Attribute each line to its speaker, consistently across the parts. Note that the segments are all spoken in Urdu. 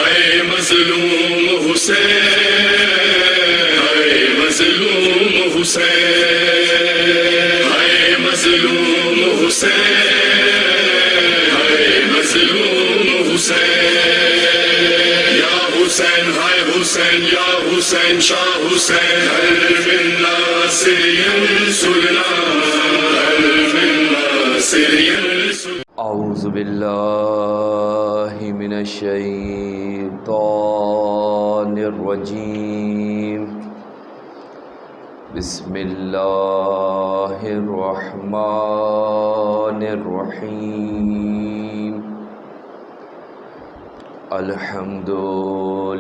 Speaker 1: ہائے مظلوم حسین، ہائے مظلوم حسین، ہائے مظلوم حسین، ہائے مظلوم حسین، یا حسین ہائے حسین، یا حسین شاہ حسین، هل من ناصر ینصرنا، هل من ناصر ینصرنا۔
Speaker 2: اعوذ باللہ من الشیطان الرجیم، بسم اللہ الرحمن الرحیم، الحمد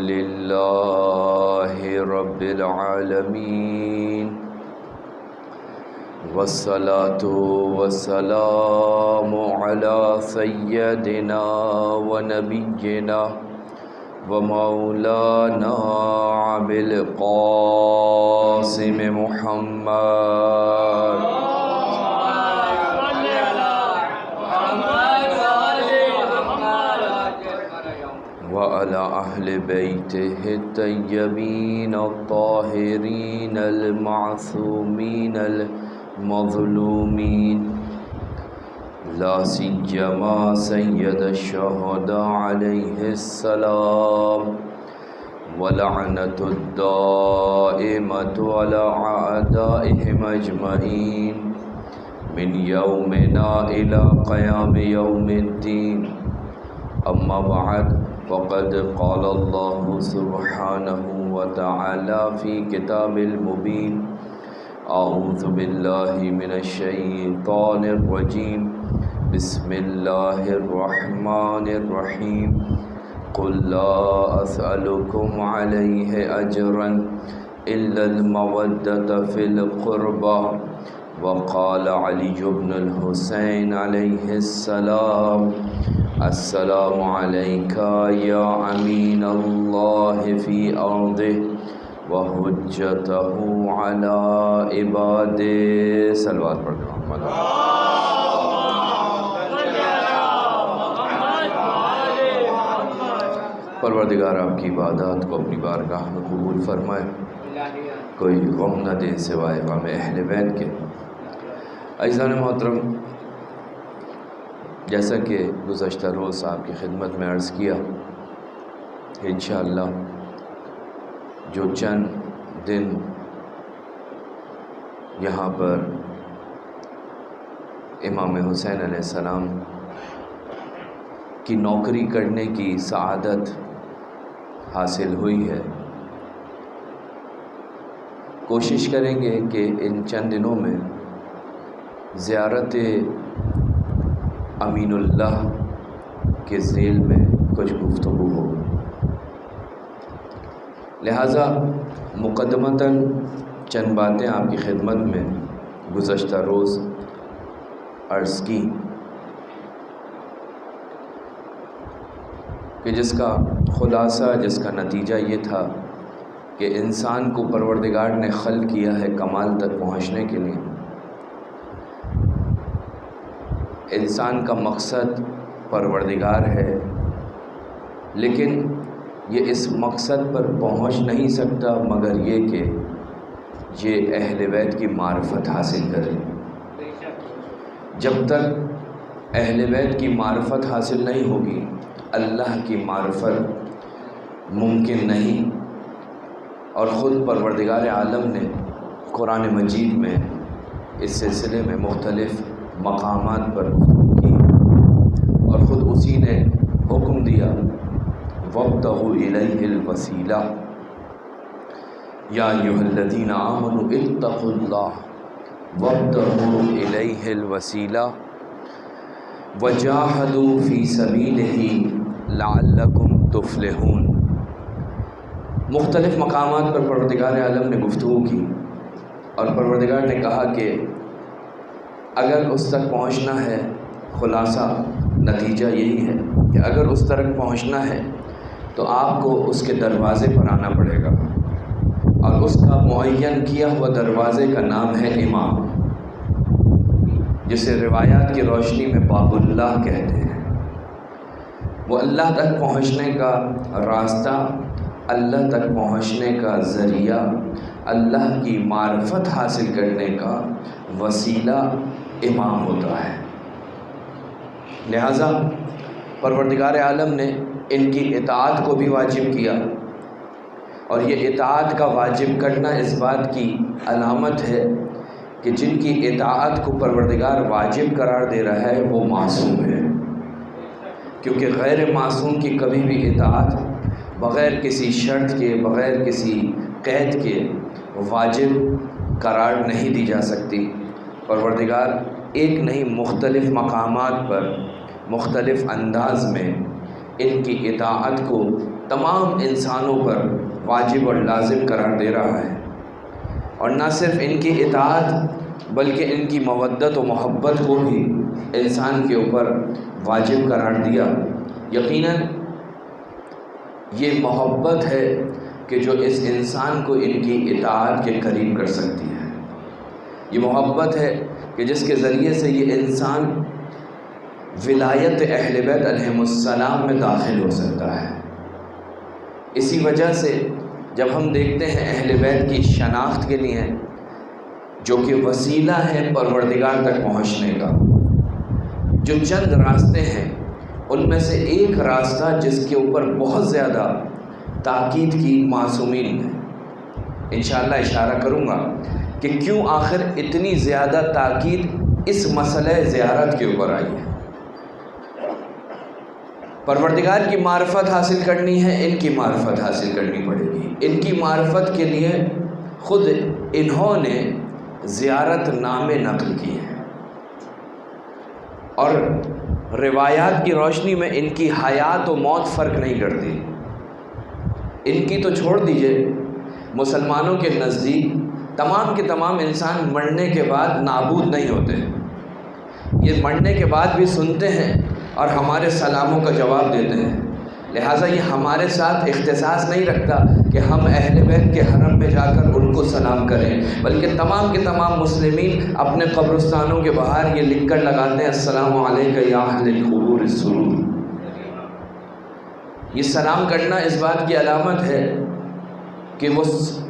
Speaker 2: للہ رب العالمین، والصلاة والسلام على سيدنا ونبينا ومولانا أبي القاسم محمد وعلى أهل بيته الطيبين الطاهرين المعصومين المظلومين، لا سيما سيد الشهداء عليه السلام، ولعنة الدائمة على أعدائهم أجمعين من يومنا إلى قيام يوم الدين. أما بعد، فقد قال الله سبحانه وتعالى في كتاب المبين: اعوذ باللہ من الشیطان الرجیم، بسم اللہ الرحمن الرحیم، قل لا اسألکم علیہ اجرا الا المودۃ فی القربى، وقال علی بن الحسین علیہ السلام: السلام علیک یا امین اللہ فی ارضہ وحجتہ علی عبادہ۔ صلوات پڑھ کر محمد۔ پروردگار آپ کی عبادات کو اپنی بارگاہ میں قبول فرمائے، کوئی غم نہ دے سوائے غم اہل بیت کے۔ عزیزان محترم، جیسا کہ گزشتہ روز آپ کی خدمت میں عرض کیا کہ انشاءاللہ جو چند دن یہاں پر امام حسین علیہ السلام کی نوکری کرنے کی سعادت حاصل ہوئی ہے، کوشش کریں گے کہ ان چند دنوں میں زیارت امین اللہ کے ذیل میں کچھ گفتگو ہو، لہٰذا مقدمتاً چند باتیں آپ کی خدمت میں گزشتہ روز عرض کی کہ جس کا خلاصہ، جس کا نتیجہ یہ تھا کہ انسان کو پروردگار نے خلق کیا ہے کمال تک پہنچنے کے لیے۔ انسان کا مقصد پروردگار ہے، لیکن یہ اس مقصد پر پہنچ نہیں سکتا مگر یہ کہ یہ اہل بیت کی معرفت حاصل کرے۔ جب تک اہل بیت کی معرفت حاصل نہیں ہوگی، اللہ کی معرفت ممکن نہیں۔ اور خود پروردگار عالم نے قرآن مجید میں اس سلسلے میں مختلف مقامات پر کی، اور خود اسی نے حکم دیا: وابتغوا الیہ الوسیلہ یا ایھا الذین آمنوا اتقوا اللہ وابتغوا الیہ الوسیلہ وجاہدوا فی سبیلہ لعلکم تفلحون۔ مختلف مقامات پر پروردگار عالم نے گفتگو کی، اور پروردگار نے کہا کہ اگر اس تک پہنچنا ہے، خلاصہ نتیجہ یہی ہے کہ اگر اس تک پہنچنا ہے تو آپ کو اس کے دروازے پر آنا پڑے گا، اور اس کا معین کیا ہوا دروازے کا نام ہے امام، جسے روایات کی روشنی میں باب اللہ کہتے ہیں۔ وہ اللہ تک پہنچنے کا راستہ، اللہ تک پہنچنے کا ذریعہ، اللہ کی معرفت حاصل کرنے کا وسیلہ امام ہوتا ہے۔ لہٰذا پروردگار عالم نے ان کی اطاعت کو بھی واجب کیا، اور یہ اطاعت کا واجب کرنا اس بات کی علامت ہے کہ جن کی اطاعت کو پروردگار واجب قرار دے رہا ہے وہ معصوم ہے، کیونکہ غیر معصوم کی کبھی بھی اطاعت بغیر کسی شرط کے، بغیر کسی قید کے واجب قرار نہیں دی جا سکتی۔ پروردگار ایک نہیں مختلف مقامات پر مختلف انداز میں ان کی اطاعت کو تمام انسانوں پر واجب اور لازم قرار دے رہا ہے، اور نہ صرف ان کی اطاعت بلکہ ان کی مودت و محبت کو بھی انسان کے اوپر واجب قرار دیا۔ یقیناً یہ محبت ہے کہ جو اس انسان کو ان کی اطاعت کے قریب کر سکتی ہے، یہ محبت ہے کہ جس کے ذریعے سے یہ انسان ولایت اہل بیت علیہم السلام میں داخل ہو سکتا ہے۔ اسی وجہ سے جب ہم دیکھتے ہیں اہل بیت کی شناخت کے لیے جو کہ وسیلہ ہے پروردگار تک پہنچنے کا، جو چند راستے ہیں ان میں سے ایک راستہ جس کے اوپر بہت زیادہ تاکید کی معصومین ہے۔ انشاءاللہ اشارہ کروں گا کہ کیوں آخر اتنی زیادہ تاکید اس مسئلہ زیارت کے اوپر آئی ہے۔ پروردگار کی معرفت حاصل کرنی ہے، ان کی معرفت حاصل کرنی پڑے گی۔ ان کی معرفت کے لیے خود انہوں نے زیارت نامے نقل کی ہیں، اور روایات کی روشنی میں ان کی حیات و موت فرق نہیں کرتی۔ ان کی تو چھوڑ دیجئے، مسلمانوں کے نزدیک تمام کے تمام انسان مرنے کے بعد نابود نہیں ہوتے، یہ مرنے کے بعد بھی سنتے ہیں اور ہمارے سلاموں کا جواب دیتے ہیں۔ لہٰذا یہ ہمارے ساتھ اختصاص نہیں رکھتا کہ ہم اہل بیت کے حرم میں جا کر ان کو سلام کریں، بلکہ تمام کے تمام مسلمین اپنے قبرستانوں کے باہر یہ لکھ کر لگاتے ہیں السلام علیکم یا اہل القبور السرور۔ یہ سلام کرنا اس بات کی علامت ہے کہ وہ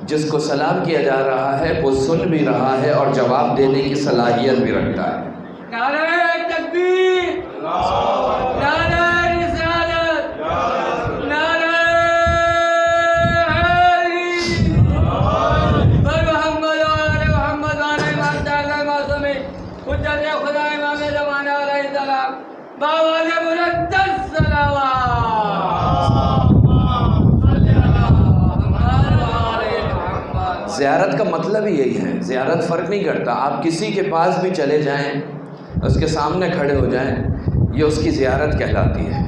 Speaker 2: جس کو سلام کیا جا رہا ہے وہ سن بھی رہا ہے اور جواب دینے کی صلاحیت بھی رکھتا ہے۔
Speaker 3: نعرہ تکبیر، نعرہ رسالت، نعرہ حیدری، بر محمد و آل محمد و آل امام تعالی معصومی حجت خدا امام زمانہ علیہ السلام باواز مقدس صلوات۔
Speaker 2: زیارت کا مطلب ہی یہی ہے، زیارت فرق نہیں کرتا، آپ کسی کے پاس بھی چلے جائیں، اس کے سامنے کھڑے ہو جائیں، یہ اس کی زیارت کہلاتی ہے۔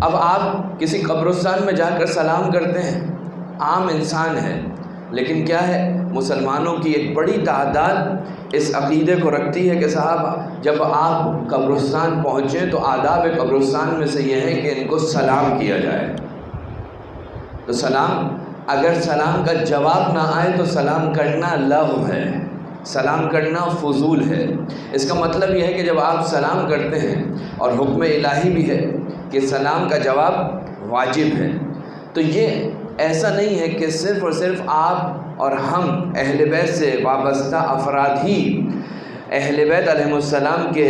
Speaker 2: اب آپ کسی قبرستان میں جا کر سلام کرتے ہیں، عام انسان ہے، لیکن کیا ہے، مسلمانوں کی ایک بڑی تعداد اس عقیدے کو رکھتی ہے کہ صاحب جب آپ قبرستان پہنچیں تو آداب قبرستان میں سے یہ ہے کہ ان کو سلام کیا جائے۔ تو سلام، اگر سلام کا جواب نہ آئے تو سلام کرنا لغو ہے، سلام کرنا فضول ہے۔ اس کا مطلب یہ ہے کہ جب آپ سلام کرتے ہیں، اور حکم الہی بھی ہے کہ سلام کا جواب واجب ہے، تو یہ ایسا نہیں ہے کہ صرف اور صرف آپ اور ہم اہل بیت سے وابستہ افراد ہی اہل بیت علیہ السلام کے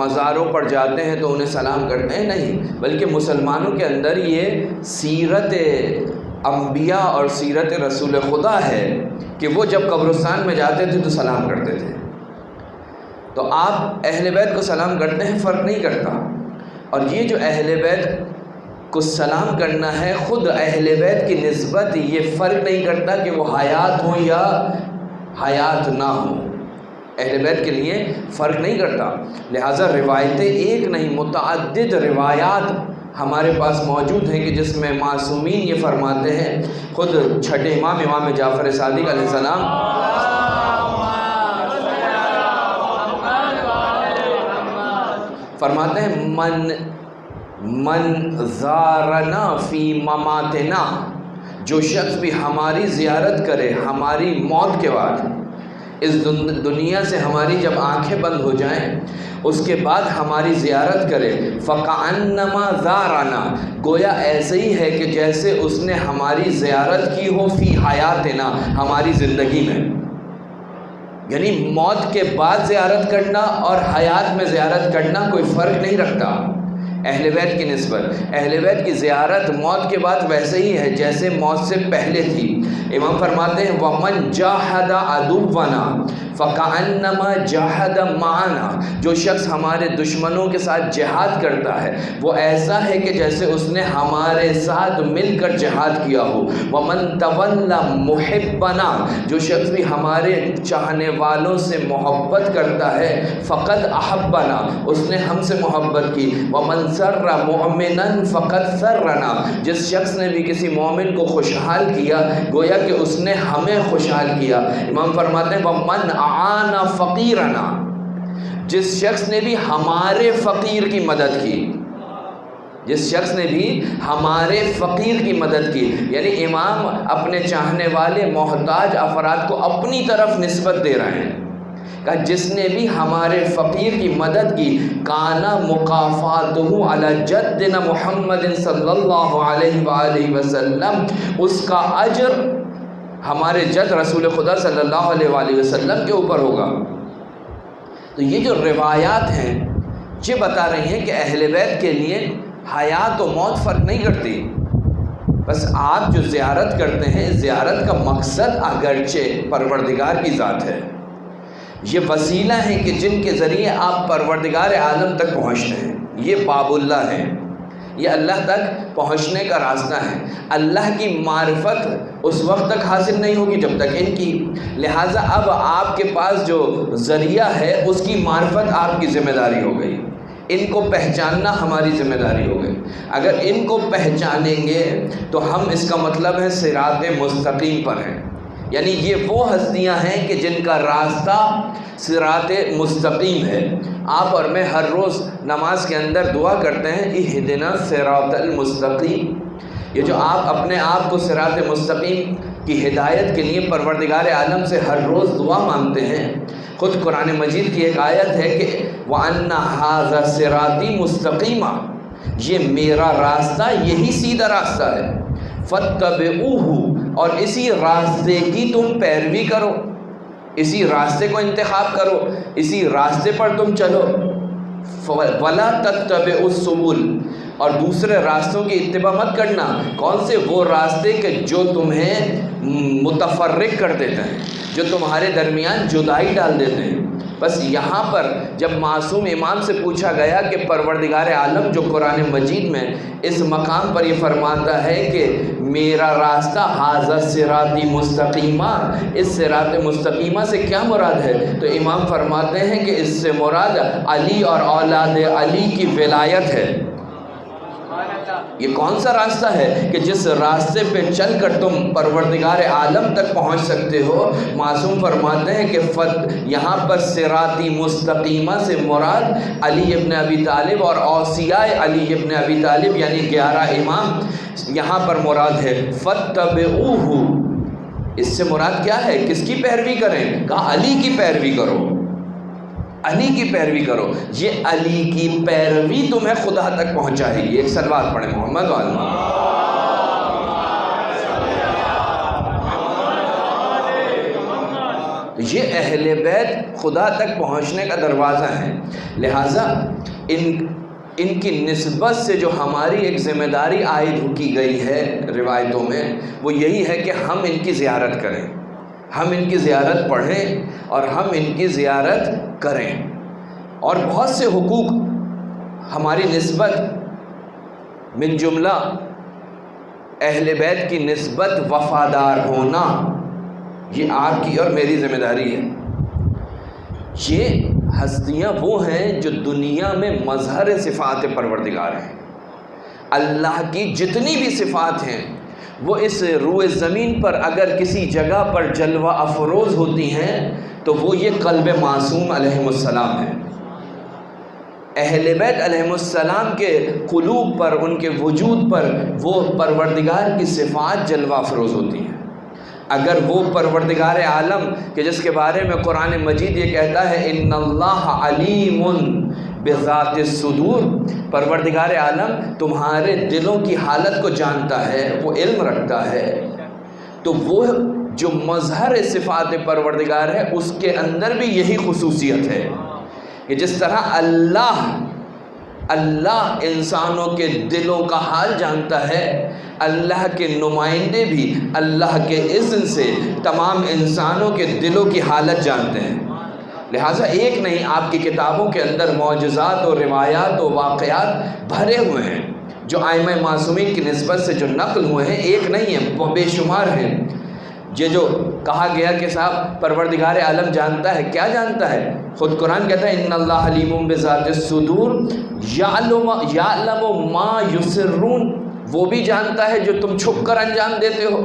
Speaker 2: مزاروں پر جاتے ہیں تو انہیں سلام کرتے ہیں، نہیں، بلکہ مسلمانوں کے اندر یہ سیرت انبیاء اور سیرت رسول خدا ہے کہ وہ جب قبرستان میں جاتے تھے تو سلام کرتے تھے۔ تو آپ اہل بیت کو سلام کرتے ہیں، فرق نہیں کرتا۔ اور یہ جو اہل بیت کو سلام کرنا ہے، خود اہل بیت کی نسبت یہ فرق نہیں کرتا کہ وہ حیات ہوں یا حیات نہ ہوں، اہل بیت کے لیے فرق نہیں کرتا۔ لہٰذا روایتیں ایک نہیں متعدد روایات ہمارے پاس موجود ہیں کہ جس میں معصومین یہ فرماتے ہیں، خود چھٹے امام امام جعفر صادق علیہ السلام فرماتے ہیں من زارنا فی مماتنا، جو شخص بھی ہماری زیارت کرے ہماری موت کے بعد، اس دنیا سے ہماری جب آنکھیں بند ہو جائیں اس کے بعد ہماری زیارت کرے، فَكَأَنَّمَا زَارَنَا، گویا ایسے ہی ہے کہ جیسے اس نے ہماری زیارت کی ہو فی حیاتنا، ہماری زندگی میں. یعنی موت کے بعد زیارت کرنا اور حیات میں زیارت کرنا کوئی فرق نہیں رکھتا. اہل بیت کی نسبت، اہل بیت کی زیارت موت کے بعد ویسے ہی ہے جیسے موت سے پہلے تھی. امام فرماتے ہیں وَمَنْ جَاهَدَ عَدُوَّنَا فَكَأَنَّمَا جَاهَدَ مَعَنَا، جو شخص ہمارے دشمنوں کے ساتھ جہاد کرتا ہے وہ ایسا ہے کہ جیسے اس نے ہمارے ساتھ مل کر جہاد کیا ہو. وَمَنْ تَوَلَّى مُحِبَّنَا، جو شخص بھی ہمارے چاہنے والوں سے محبت کرتا ہے فَقَدْ أَحَبَّنَا، اس نے ہم سے محبت کی. وَمَنْ سَرَّ مُؤْمِنًا فَقَدْ سَرَّنَا، جس شخص نے بھی کسی مومن کو خوشحال کیا گویا کہ اس نے ہمیں خوشحال کیا. امام فرماتے ہیں وَمَنْ أَعَانَ فَقِيرَنَا، جس شخص نے بھی ہمارے فقیر کی مدد کی، جس شخص نے بھی ہمارے فقیر کی مدد کی. یعنی امام اپنے چاہنے والے محتاج افراد کو اپنی طرف نسبت دے رہے ہیں کہ جس نے بھی ہمارے فقیر کی مدد کی کانا مقافاتہ علی جدنا محمد صلی اللہ علیہ وآلہ وسلم، اس کا اجر ہمارے جد رسول خدا صلی اللہ علیہ وآلہ وسلم کے اوپر ہوگا. تو یہ جو روایات ہیں یہ بتا رہی ہیں کہ اہل بیت کے لیے حیات و موت فرق نہیں کرتی. بس آپ جو زیارت کرتے ہیں زیارت کا مقصد اگرچہ پروردگار کی ذات ہے، یہ وسیلہ ہیں کہ جن کے ذریعے آپ پروردگار عالم تک پہنچتے ہیں. یہ باب اللہ ہیں، یہ اللہ تک پہنچنے کا راستہ ہے. اللہ کی معرفت اس وقت تک حاصل نہیں ہوگی جب تک ان کی، لہٰذا اب آپ کے پاس جو ذریعہ ہے اس کی معرفت آپ کی ذمہ داری ہو گئی. ان کو پہچاننا ہماری ذمہ داری ہو گئی. اگر ان کو پہچانیں گے تو ہم، اس کا مطلب ہے صراط مستقیم پر ہیں. یعنی یہ وہ ہستیاں ہیں کہ جن کا راستہ صراط مستقیم ہے. آپ اور میں ہر روز نماز کے اندر دعا کرتے ہیں اہدنا الصراط المستقیم. یہ جو آپ اپنے آپ کو صراط مستقیم کی ہدایت کے لیے پروردگار عالم سے ہر روز دعا مانگتے ہیں، خود قرآن مجید کی ایک آیت ہے کہ وَأَنَّ هَذَا صِرَاطِي مُسْتَقِيمًا، یہ میرا راستہ یہی سیدھا راستہ ہے. فَاتَّبِعُوهُ، اور اسی راستے کی تم پیروی کرو، اسی راستے کو انتخاب کرو، اسی راستے پر تم چلو. وَلَا تَتَّبِعُوا السُّبُلَ، اور دوسرے راستوں کی اتباع مت کرنا. کون سے؟ وہ راستے کہ جو تمہیں متفرق کر دیتے ہیں، جو تمہارے درمیان جدائی ڈال دیتے ہیں. بس یہاں پر جب معصوم امام سے پوچھا گیا کہ پروردگار عالم جو قرآن مجید میں اس مقام پر یہ فرماتا ہے کہ میرا راستہ ھذا صراطی مستقیمہ، اس صراط مستقیمہ سے کیا مراد ہے؟ تو امام فرماتے ہیں کہ اس سے مراد علی اور اولاد علی کی ولایت ہے. یہ کون سا راستہ ہے کہ جس راستے پہ چل کر تم پروردگار عالم تک پہنچ سکتے ہو؟ معصوم فرماتے ہیں کہ یہاں پر صراطی مستقیمہ سے مراد علی ابن ابی طالب اور اوصیاء علی ابن ابی طالب یعنی 11 امام یہاں پر مراد ہے. فَاتَّبِعُوهُ، اس سے مراد کیا ہے؟ کس کی پیروی کریں؟ کہا علی کی پیروی کرو، علی کی پیروی کرو. یہ علی کی پیروی تمہیں خدا تک پہنچائے گی. ایک صلوات پڑھیں محمد وعلیہ. یہ اہل بیت خدا تک پہنچنے کا دروازہ ہے. لہٰذا ان کی نسبت سے جو ہماری ایک ذمہ داری عائد کی گئی ہے روایتوں میں وہ یہی ہے کہ ہم ان کی زیارت کریں، ہم ان کی زیارت پڑھیں اور ہم ان کی زیارت کریں. اور بہت سے حقوق ہماری نسبت، من جملہ اہل بیت کی نسبت وفادار ہونا، یہ آپ کی اور میری ذمہ داری ہے. یہ ہستیاں وہ ہیں جو دنیا میں مظہر صفات پروردگار ہیں. اللہ کی جتنی بھی صفات ہیں وہ اس روئے زمین پر اگر کسی جگہ پر جلوہ افروز ہوتی ہیں تو وہ یہ قلب معصوم علیہ السلام ہے. اہل بیت علیہ السلام کے قلوب پر، ان کے وجود پر وہ پروردگار کی صفات جلوہ افروز ہوتی ہیں. اگر وہ پروردگار عالم کہ جس کے بارے میں قرآن مجید یہ کہتا ہے ان اللہ علیم بذات الصدور، پروردگار عالم تمہارے دلوں کی حالت کو جانتا ہے، وہ علم رکھتا ہے، تو وہ جو مظہر صفات پروردگار ہے اس کے اندر بھی یہی خصوصیت ہے کہ جس طرح اللہ انسانوں کے دلوں کا حال جانتا ہے، اللہ کے نمائندے بھی اللہ کے اذن سے تمام انسانوں کے دلوں کی حالت جانتے ہیں۔ لہٰذا ایک نہیں، آپ کی کتابوں کے اندر معجزات و روایات و واقعات بھرے ہوئے ہیں جو ائمہ معصومین کی نسبت سے جو نقل ہوئے ہیں، ایک نہیں ہیں، وہ بے شمار ہیں۔ یہ جو کہا گیا کہ صاحب پروردگار عالم جانتا ہے، کیا جانتا ہے؟ خود قرآن کہتا ہے ان اللہ علیم بذات الصدور یعلم ما یسرون، وہ بھی جانتا ہے جو تم چھپ کر انجام دیتے ہو،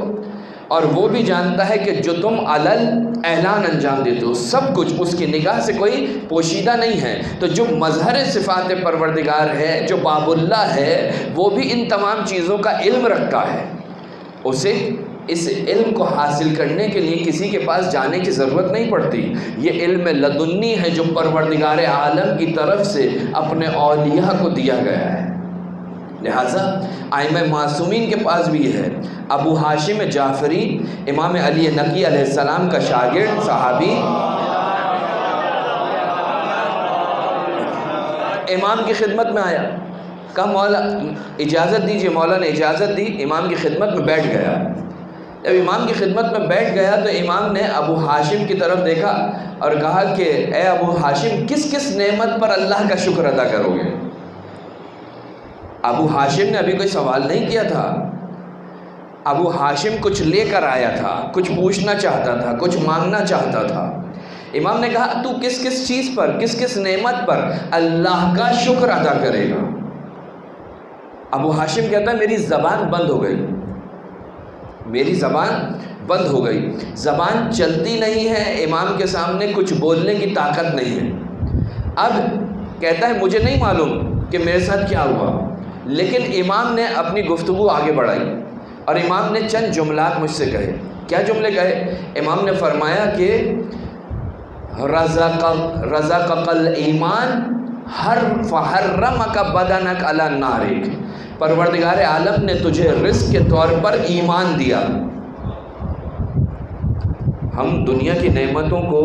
Speaker 2: اور وہ بھی جانتا ہے کہ جو تم علل اعلان انجام دیتے ہو، سب کچھ اس کی نگاہ سے کوئی پوشیدہ نہیں ہے۔ تو جو مظہر صفات پروردگار ہے، جو باب اللہ ہے، وہ بھی ان تمام چیزوں کا علم رکھتا ہے۔ اسے اس علم کو حاصل کرنے کے لیے کسی کے پاس جانے کی ضرورت نہیں پڑتی، یہ علم لدنی ہے جو پروردگار عالم کی طرف سے اپنے اولیاء کو دیا گیا ہے۔ لہٰذا ائمہ معصومین کے پاس بھی یہ ہے۔ ابو ہاشم جعفری امام علی نقی علیہ السلام کا شاگرد صحابی، امام کی خدمت میں آیا، کہا مولا اجازت دیجیے، مولا نے اجازت دی، امام کی خدمت میں بیٹھ گیا۔ جب امام کی خدمت میں بیٹھ گیا تو امام نے ابو ہاشم کی طرف دیکھا اور کہا کہ اے ابو ہاشم، کس کس نعمت پر اللہ کا شکر ادا کرو گے؟ ابو ہاشم نے ابھی کوئی سوال نہیں کیا تھا، ابو ہاشم کچھ لے کر آیا تھا، کچھ پوچھنا چاہتا تھا، کچھ مانگنا چاہتا تھا۔ امام نے کہا تو کس کس چیز پر، کس کس نعمت پر اللہ کا شکر ادا کرے گا؟ ابو ہاشم کہتا ہے میری زبان بند ہو گئی، میری زبان بند ہو گئی، زبان چلتی نہیں ہے، امام کے سامنے کچھ بولنے کی طاقت نہیں ہے۔ اب کہتا ہے مجھے نہیں معلوم کہ میرے ساتھ کیا ہوا، لیکن امام نے اپنی گفتگو آگے بڑھائی اور امام نے چند جملات مجھ سے کہے۔ کیا جملے کہے؟ امام نے فرمایا کہ رزقک الایمان فحرمک بدنک علی النار، پروردگار عالم نے تجھے رزق کے طور پر ایمان دیا۔ ہم دنیا کی نعمتوں کو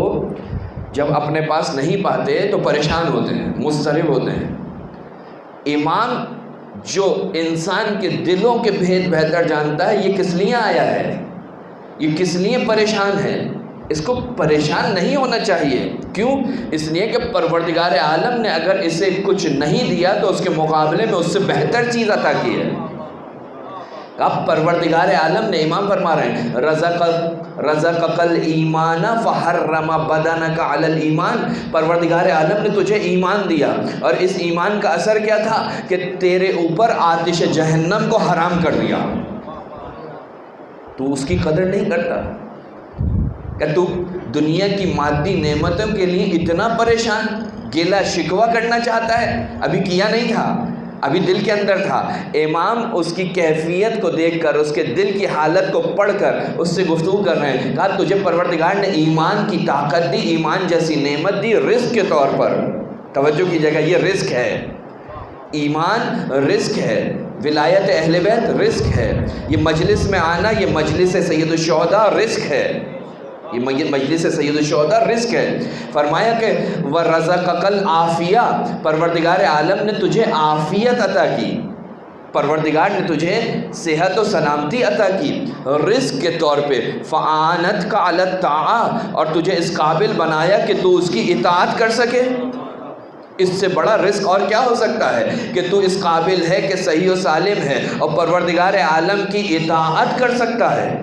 Speaker 2: جب اپنے پاس نہیں پاتے تو پریشان ہوتے ہیں، مضطرب ہوتے ہیں۔ ایمان جو انسان کے دلوں کے بھید بہتر جانتا ہے، یہ کس لیے آیا ہے، یہ کس لیے پریشان ہے، اس کو پریشان نہیں ہونا چاہیے۔ کیوں؟ اس لیے کہ پروردگار عالم نے اگر اسے کچھ نہیں دیا تو اس کے مقابلے میں اس سے بہتر چیز عطا کی ہے۔ اب پروردگار عالم نے، امام فرما رہے ہیں رزقک الایمان فحرم بدنک علی الایمان، پروردگار عالم نے تجھے ایمان دیا اور اس ایمان کا اثر کیا تھا کہ تیرے اوپر آتش جہنم کو حرام کر دیا۔ تو اس کی قدر نہیں کرتا کہ تو دنیا کی مادی نعمتوں کے لیے اتنا پریشان، گیلا شکوہ کرنا چاہتا ہے؟ ابھی کیا نہیں تھا، ابھی دل کے اندر تھا۔ امام اس کی کیفیت کو دیکھ کر، اس کے دل کی حالت کو پڑھ کر اس سے گفتگو کر رہے ہیں۔ کہا تجھے پروردگار نے ایمان کی طاقت دی، ایمان جیسی نعمت دی رزق کے طور پر۔ توجہ کی جگہ، یہ رزق ہے، ایمان رزق ہے، ولایت اہل بیت رزق ہے، یہ مجلس میں آنا، یہ مجلس سید الشہداء رزق ہے، یہ مجلس سید الشہداء رزق ہے۔ فرمایا کہ وَرَزَقَكَ الْعَافِيَةَ، پروردگار عالم نے تجھے عافیت عطا کی، پروردگار نے تجھے صحت و سلامتی عطا کی رزق کے طور پہ۔ فَعَانَتْكَ عَلَى الطَّاعَةِ، اور تجھے اس قابل بنایا کہ تو اس کی اطاعت کر سکے۔ اس سے بڑا رزق اور کیا ہو سکتا ہے کہ تو اس قابل ہے کہ صحیح و سالم ہے اور پروردگار عالم کی اطاعت کر سکتا ہے۔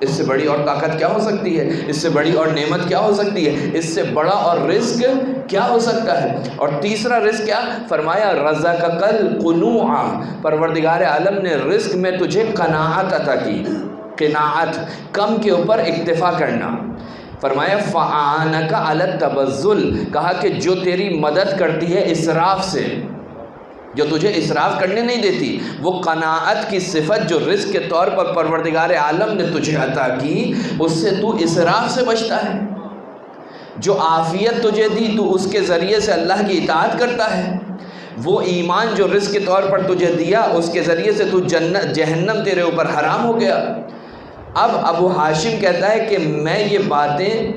Speaker 2: اس سے بڑی اور طاقت کیا ہو سکتی ہے، اس سے بڑی اور نعمت کیا ہو سکتی ہے، اس سے بڑا اور رزق کیا ہو سکتا ہے۔ اور تیسرا رزق کیا فرمایا؟ رزقک القنوع، پروردگار عالم نے رزق میں تجھے قناعت عطا کی، قناعت، کم کے اوپر اکتفا کرنا۔ فرمایا فَعَانَكَ عَلَى التَّبَذُّلِ، کہا کہ جو تیری مدد کرتی ہے اسراف سے، جو تجھے اسراف کرنے نہیں دیتی، وہ قناعت کی صفت جو رزق کے طور پر پروردگار عالم نے تجھے عطا کی، اس سے تو اسراف سے بچتا ہے۔ جو عافیت تجھے دی تو اس کے ذریعے سے اللہ کی اطاعت کرتا ہے۔ وہ ایمان جو رزق کے طور پر تجھے دیا، اس کے ذریعے سے تو جہنم تیرے اوپر حرام ہو گیا۔ اب ابو ہاشم کہتا ہے کہ میں یہ باتیں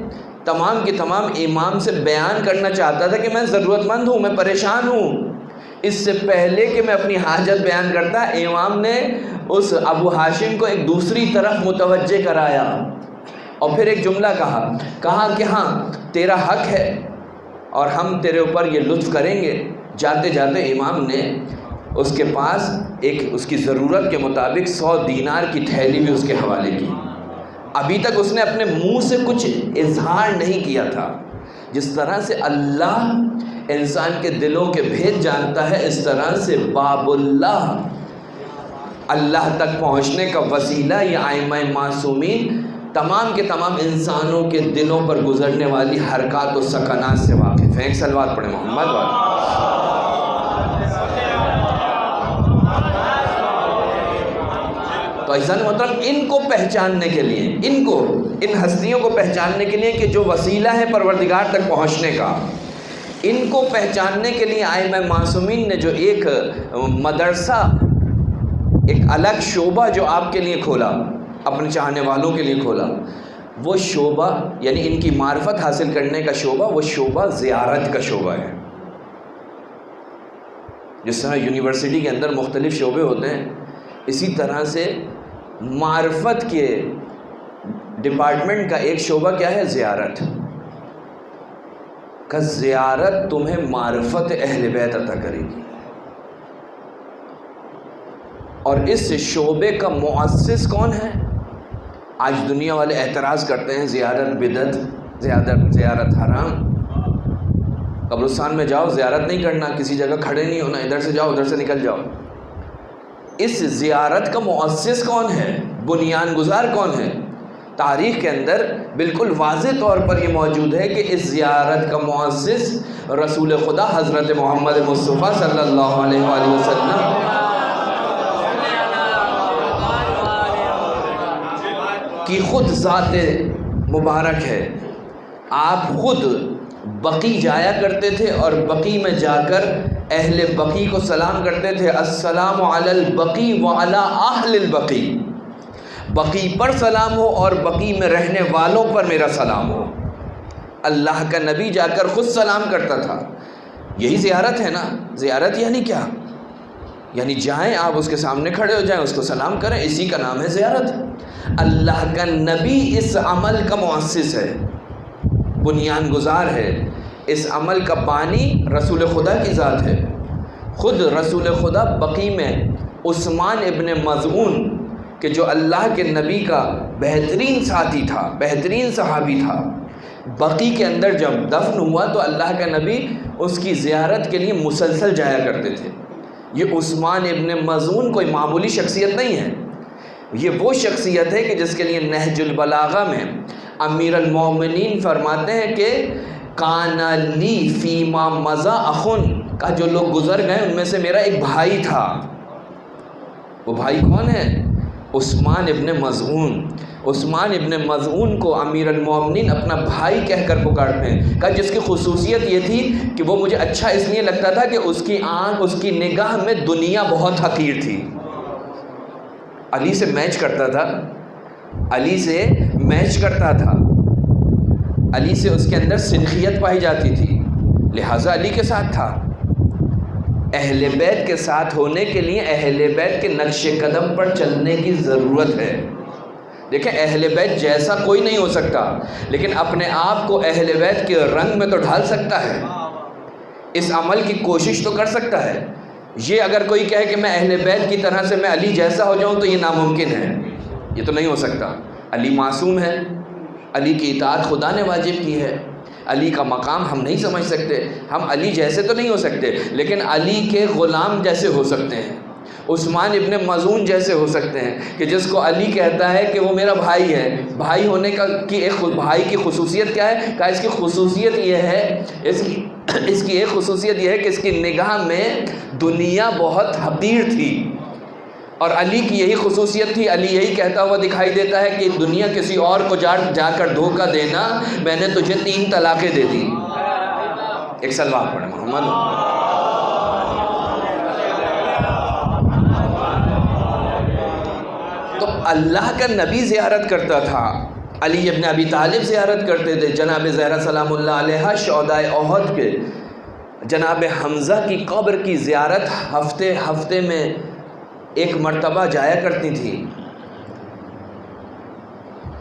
Speaker 2: تمام کی تمام امام سے بیان کرنا چاہتا تھا کہ میں ضرورت مند ہوں، میں پریشان ہوں۔ اس سے پہلے کہ میں اپنی حاجت بیان کرتا، امام نے اس ابو ہاشم کو ایک دوسری طرف متوجہ کرایا اور پھر ایک جملہ کہا کہ ہاں تیرا حق ہے اور ہم تیرے اوپر یہ لطف کریں گے۔ جاتے جاتے امام نے اس کے پاس ایک اس کی ضرورت کے مطابق 100 دینار کی تھیلی بھی اس کے حوالے کی۔ ابھی تک اس نے اپنے منہ سے کچھ اظہار نہیں کیا تھا۔ جس طرح سے اللہ انسان کے دلوں کے بھید جانتا ہے، اس طرح سے باب اللہ تک پہنچنے کا وسیلہ یہ ائمہ معصومین تمام کے تمام انسانوں کے دلوں پر گزرنے والی حرکات و سکنات سے واقف ہیں۔ ایک صلوات پڑھیں محمد والا۔ تو عزیزان محترم، ان کو پہچاننے کے لیے، ان ہستیوں کو پہچاننے کے لیے کہ جو وسیلہ ہے پروردگار تک پہنچنے کا، ان کو پہچاننے کے لیے ائمہ معصومین نے جو ایک مدرسہ، ایک الگ شعبہ جو آپ کے لیے کھولا، اپنے چاہنے والوں کے لیے کھولا، وہ شعبہ یعنی ان کی معرفت حاصل کرنے کا شعبہ، وہ شعبہ زیارت کا شعبہ ہے۔ جس طرح یونیورسٹی کے اندر مختلف شعبے ہوتے ہیں، اسی طرح سے معرفت کے ڈپارٹمنٹ کا ایک شعبہ کیا ہے؟ زیارت کا۔ زیارت تمہیں معرفت اہل بیت عطا کرے گی، اور اس شعبے کا مؤسس کون ہے؟ آج دنیا والے اعتراض کرتے ہیں زیارت بدعت، زیارت حرام۔ قبرستان میں جاؤ، زیارت نہیں کرنا، کسی جگہ کھڑے نہیں ہونا، ادھر سے جاؤ ادھر سے نکل جاؤ۔ اس زیارت کا مؤسس کون ہے؟ بنیان گزار کون ہے؟ تاریخ کے اندر بالکل واضح طور پر یہ موجود ہے کہ اس زیارت کا مؤسس رسول خدا حضرت محمد مصطفیٰ صلی اللہ علیہ وآلہ وسلم کی خود ذات مبارک ہے۔ آپ خود بقی جایا کرتے تھے اور بقی میں جا کر اہل بقی کو سلام کرتے تھے، السلام علی البقی وعلی اہل البقی۔ بقی پر سلام ہو اور بقی میں رہنے والوں پر میرا سلام ہو۔ اللہ کا نبی جا کر خود سلام کرتا تھا۔ یہی زیارت ہے نا۔ زیارت یعنی کیا؟ یعنی جائیں آپ اس کے سامنے کھڑے ہو جائیں، اس کو سلام کریں، اسی کا نام ہے زیارت۔ اللہ کا نبی اس عمل کا مؤسس ہے، بنیان گزار ہے۔ اس عمل کا بانی رسول خدا کی ذات ہے۔ خود رسول خدا بقی میں عثمان ابن مظعون کہ جو اللہ کے نبی کا بہترین ساتھی تھا، بہترین صحابی تھا، بقی کے اندر جب دفن ہوا تو اللہ کا نبی اس کی زیارت کے لیے مسلسل جایا کرتے تھے۔ یہ عثمان ابن مظعون کوئی معمولی شخصیت نہیں ہے، یہ وہ شخصیت ہے کہ جس کے لیے نہج البلاغہ میں امیر المومنین فرماتے ہیں کہ کان لی فیما مضی اخن، کا جو لوگ گزر گئے ان میں سے میرا ایک بھائی تھا۔ وہ بھائی کون ہے؟ عثمان ابن مظعون۔ عثمان ابن مظعون کو امیر المومنین اپنا بھائی کہہ کر پکارتے ہیں، کہ جس کی خصوصیت یہ تھی کہ وہ مجھے اچھا اس لیے لگتا تھا کہ اس کی آنکھ، اس کی نگاہ میں دنیا بہت حقیر تھی۔ علی سے میچ کرتا تھا، علی سے میچ کرتا تھا، علی سے اس کے اندر سنخیت پائی جاتی تھی، لہٰذا علی کے ساتھ تھا۔ اہل بیت کے ساتھ ہونے کے لیے اہل بیت کے نقش قدم پر چلنے کی ضرورت ہے۔ دیکھیں اہل بیت جیسا کوئی نہیں ہو سکتا، لیکن اپنے آپ کو اہل بیت کے رنگ میں تو ڈھال سکتا ہے، اس عمل کی کوشش تو کر سکتا ہے۔ یہ اگر کوئی کہے کہ میں اہل بیت کی طرح سے میں علی جیسا ہو جاؤں تو یہ ناممکن ہے، یہ تو نہیں ہو سکتا۔ علی معصوم ہے، علی کی اطاعت خدا نے واجب کی ہے، علی کا مقام ہم نہیں سمجھ سکتے، ہم علی جیسے تو نہیں ہو سکتے، لیکن علی کے غلام جیسے ہو سکتے ہیں، عثمان ابن مظعون جیسے ہو سکتے ہیں، کہ جس کو علی کہتا ہے کہ وہ میرا بھائی ہے۔ بھائی ہونے کی ایک بھائی کی خصوصیت کیا ہے؟ کہ اس کی خصوصیت یہ ہے، اس کی اس کی ایک خصوصیت یہ ہے کہ اس کی نگاہ میں دنیا بہت حقیر تھی، اور علی کی یہی خصوصیت تھی، علی یہی کہتا ہوا دکھائی دیتا ہے کہ دنیا کسی اور کو جا کر دھوکہ دینا، میں نے تجھے 3 طلاقیں دے دی۔ ایک سلوات پڑھیں محمد۔ تو اللہ کا نبی زیارت کرتا تھا، علی ابن ابی طالب زیارت کرتے تھے، جناب زہرا سلام اللہ علیہا شہدائے احد کے، جناب حمزہ کی قبر کی زیارت ہفتے میں 1 مرتبہ جایا کرتی تھی،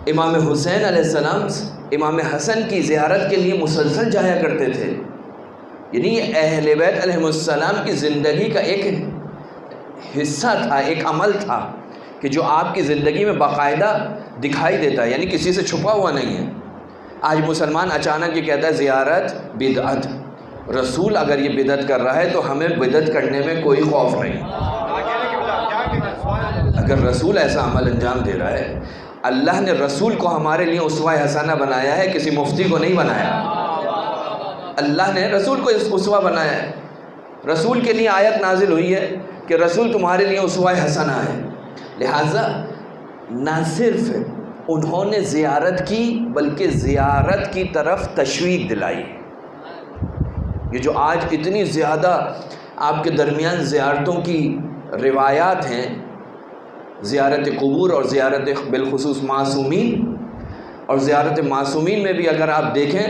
Speaker 2: امام حسین علیہ السلام امام حسن کی زیارت کے لیے مسلسل جایا کرتے تھے۔ یعنی یہ اہل بیت علیہ السلام کی زندگی کا ایک حصہ تھا، ایک عمل تھا کہ جو آپ کی زندگی میں باقاعدہ دکھائی دیتا ہے، یعنی کسی سے چھپا ہوا نہیں ہے۔ آج مسلمان اچانک یہ کہتا ہے زیارت بدعت، رسول اگر یہ بدعت کر رہا ہے تو ہمیں بدعت کرنے میں کوئی خوف نہیں۔ اگر رسول ایسا عمل انجام دے رہا ہے، اللہ نے رسول کو ہمارے لیے اسوہ حسنہ بنایا ہے، کسی مفتی کو نہیں بنایا۔ اللہ نے رسول کو اسوہ بنایا ہے، رسول کے لیے آیت نازل ہوئی ہے کہ رسول تمہارے لیے اسوہ حسنہ ہے۔ لہٰذا نہ صرف انہوں نے زیارت کی بلکہ زیارت کی طرف تشویق دلائی۔ یہ جو آج اتنی زیادہ آپ کے درمیان زیارتوں کی روایات ہیں، زیارت قبور اور زیارت بالخصوص معصومین، اور زیارت معصومین میں بھی اگر آپ دیکھیں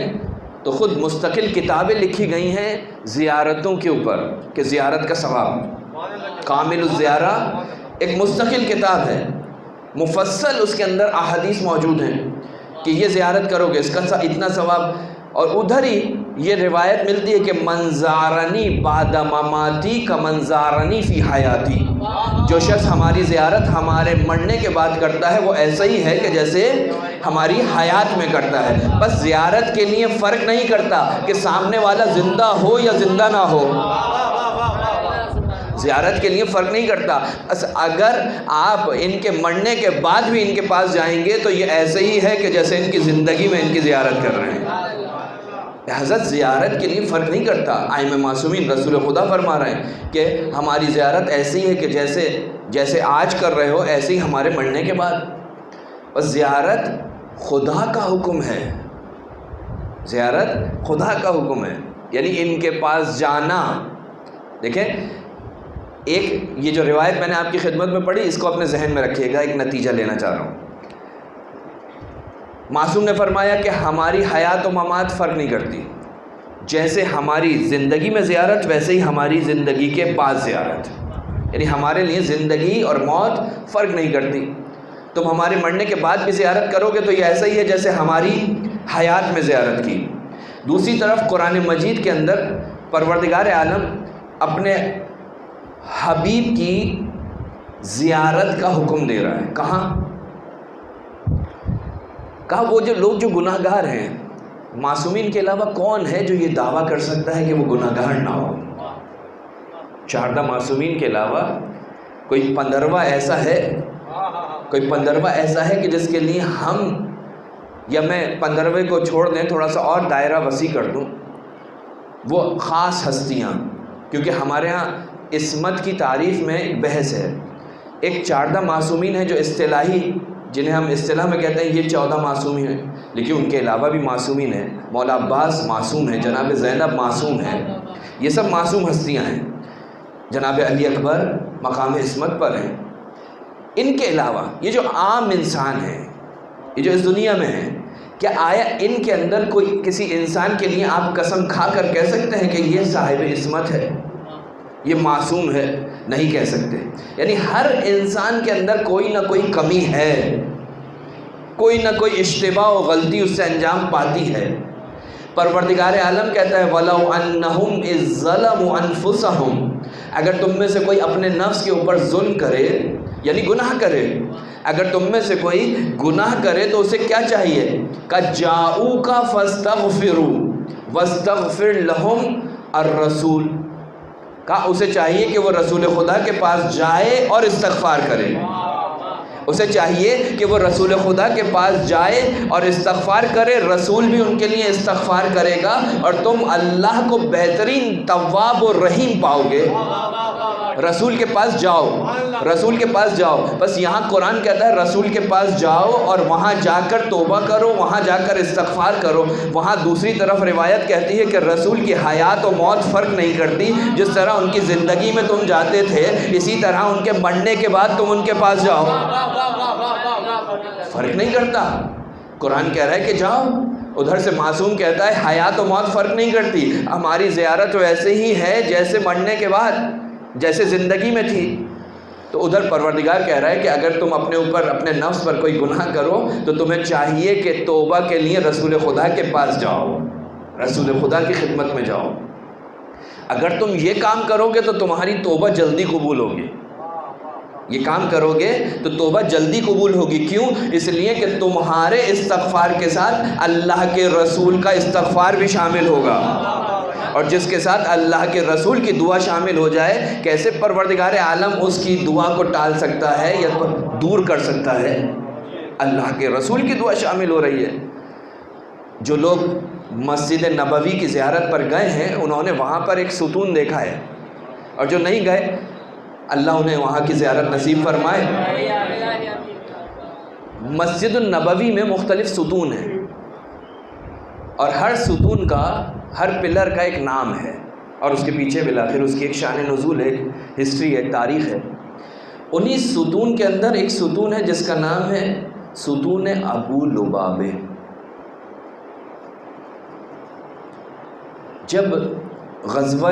Speaker 2: تو خود مستقل کتابیں لکھی گئی ہیں زیارتوں کے اوپر کہ زیارت کا ثواب۔ کامل الزیارہ ایک مستقل کتاب ہے، مفصل اس کے اندر احادیث موجود ہیں کہ یہ زیارت کرو گے اس کا اتنا ثواب۔ اور ادھر ہی یہ روایت ملتی ہے کہ منزارنی بعد مماتی کا منزارنی فی حیاتی، جو شخص ہماری زیارت ہمارے مرنے کے بعد کرتا ہے وہ ایسا ہی ہے کہ جیسے ہماری حیات میں کرتا ہے۔ بس زیارت کے لیے فرق نہیں کرتا کہ سامنے والا زندہ ہو یا زندہ نہ ہو، زیارت کے لیے فرق نہیں کرتا۔ بس اگر آپ ان کے مرنے کے بعد بھی ان کے پاس جائیں گے تو یہ ایسے ہی ہے کہ جیسے ان کی زندگی میں ان کی زیارت کر رہے ہیں۔ حضرت زیارت کے لیے فرق نہیں کرتا۔ ائمہ معصومین رسول خدا فرما رہے ہیں کہ ہماری زیارت ایسی ہے کہ جیسے آج کر رہے ہو ایسے ہی ہمارے مرنے کے بعد۔ بس زیارت خدا کا حکم ہے، زیارت خدا کا حکم ہے، یعنی ان کے پاس جانا۔ دیکھیں ایک یہ جو روایت میں نے آپ کی خدمت میں پڑھی اس کو اپنے ذہن میں رکھیے گا، ایک نتیجہ لینا چاہ رہا ہوں۔ معصوم نے فرمایا کہ ہماری حیات و ممات فرق نہیں کرتی، جیسے ہماری زندگی میں زیارت ویسے ہی ہماری زندگی کے بعد زیارت، یعنی ہمارے لیے زندگی اور موت فرق نہیں کرتی۔ تم ہمارے مرنے کے بعد بھی زیارت کرو گے تو یہ ایسا ہی ہے جیسے ہماری حیات میں زیارت کی۔ دوسری طرف قرآن مجید کے اندر پروردگار عالم اپنے حبیب کی زیارت کا حکم دے رہا ہے۔ کہاں؟ کہا وہ جو لوگ جو گناہ گار ہیں، معصومین کے علاوہ کون ہے جو یہ دعویٰ کر سکتا ہے کہ وہ گناہ گار نہ ہو؟ 14 معصومین کے علاوہ کوئی 15واں ایسا ہے کہ جس کے لیے ہم، یا میں 15ویں کو چھوڑ دیں تھوڑا سا اور دائرہ وسیع کر دوں، وہ خاص ہستیاں، کیونکہ ہمارے ہاں عصمت کی تعریف میں ایک بحث ہے۔ ایک 14 معصومین ہیں جو اصطلاحی، جنہیں ہم اصطلاح میں کہتے ہیں یہ 14 معصومین ہیں، لیکن ان کے علاوہ بھی معصومین ہیں۔ مولا عباس معصوم ہیں، جناب زینب معصوم ہیں، یہ سب معصوم ہستیاں ہیں۔ جناب علی اکبر مقام عصمت پر ہیں۔ ان کے علاوہ یہ جو عام انسان ہیں، یہ جو اس دنیا میں ہیں، کیا آیا ان کے اندر کوئی کسی انسان کے لیے آپ قسم کھا کر کہہ سکتے ہیں کہ یہ صاحب عصمت ہے، یہ معصوم ہے؟ نہیں کہہ سکتے۔ یعنی ہر انسان کے اندر کوئی نہ کوئی کمی ہے، کوئی نہ کوئی اشتباہ و غلطی اس سے انجام پاتی ہے۔ پروردگار عالم کہتا ہے وَلَوْ أَنَّهُمْ إِذْ ظَلَمُوا أَنفُسَهُمْ، اگر تم میں سے کوئی اپنے نفس کے اوپر ظلم کرے یعنی گناہ کرے، اگر تم میں سے کوئی گناہ کرے تو اسے کیا چاہیے؟ كَجَاءُوكَ فَاسْتَغْفِرُوا وَاسْتَغْفِرْ لَهُمْ الرَّسُولُ، کہا اسے چاہیے کہ وہ رسول خدا کے پاس جائے اور استغفار کرے، اسے چاہیے کہ وہ رسول خدا کے پاس جائے اور استغفار کرے، رسول بھی ان کے لیے استغفار کرے گا اور تم اللہ کو بہترین تواب و رحیم پاؤ گے۔ رسول کے پاس جاؤ، رسول کے پاس جاؤ۔ بس یہاں قرآن کہتا ہے رسول کے پاس جاؤ اور وہاں جا کر توبہ کرو، وہاں جا کر استغفار کرو۔ وہاں دوسری طرف روایت کہتی ہے کہ رسول کی حیات و موت فرق نہیں کرتی، جس طرح ان کی زندگی میں تم جاتے تھے اسی طرح ان کے مرنے کے بعد تم ان کے پاس جاؤ، فرق نہیں کرتا۔ قرآن کہہ رہا ہے کہ جاؤ، ادھر سے معصوم کہتا ہے حیات و موت فرق نہیں کرتی، ہماری زیارت ویسے ہی ہے جیسے مرنے کے بعد، جیسے زندگی میں تھی۔ تو ادھر پروردگار کہہ رہا ہے کہ اگر تم اپنے اوپر اپنے نفس پر کوئی گناہ کرو تو تمہیں چاہیے کہ توبہ کے لیے رسول خدا کے پاس جاؤ، رسول خدا کی خدمت میں جاؤ۔ اگر تم یہ کام کرو گے تو تمہاری توبہ جلدی قبول ہوگی، یہ کام کرو گے تو توبہ جلدی قبول ہوگی۔ کیوں؟ اس لیے کہ تمہارے استغفار کے ساتھ اللہ کے رسول کا استغفار بھی شامل ہوگا، اور جس کے ساتھ اللہ کے رسول کی دعا شامل ہو جائے، کیسے پروردگار عالم اس کی دعا کو ٹال سکتا ہے یا دور کر سکتا ہے؟ اللہ کے رسول کی دعا شامل ہو رہی ہے۔ جو لوگ مسجد نبوی کی زیارت پر گئے ہیں انہوں نے وہاں پر ایک ستون دیکھا ہے، اور جو نہیں گئے اللہ انہیں وہاں کی زیارت نصیب فرمائے۔ مسجد النبوی میں مختلف ستون ہیں، اور ہر ستون کا، ہر پلر کا ایک نام ہے، اور اس کے پیچھے بالآخر اس کی ایک شان نزول ہے، ایک ہسٹری ہے، تاریخ ہے۔ انہی ستون کے اندر ایک ستون ہے جس کا نام ہے ستون ابو لبابہ۔ جب غزوہ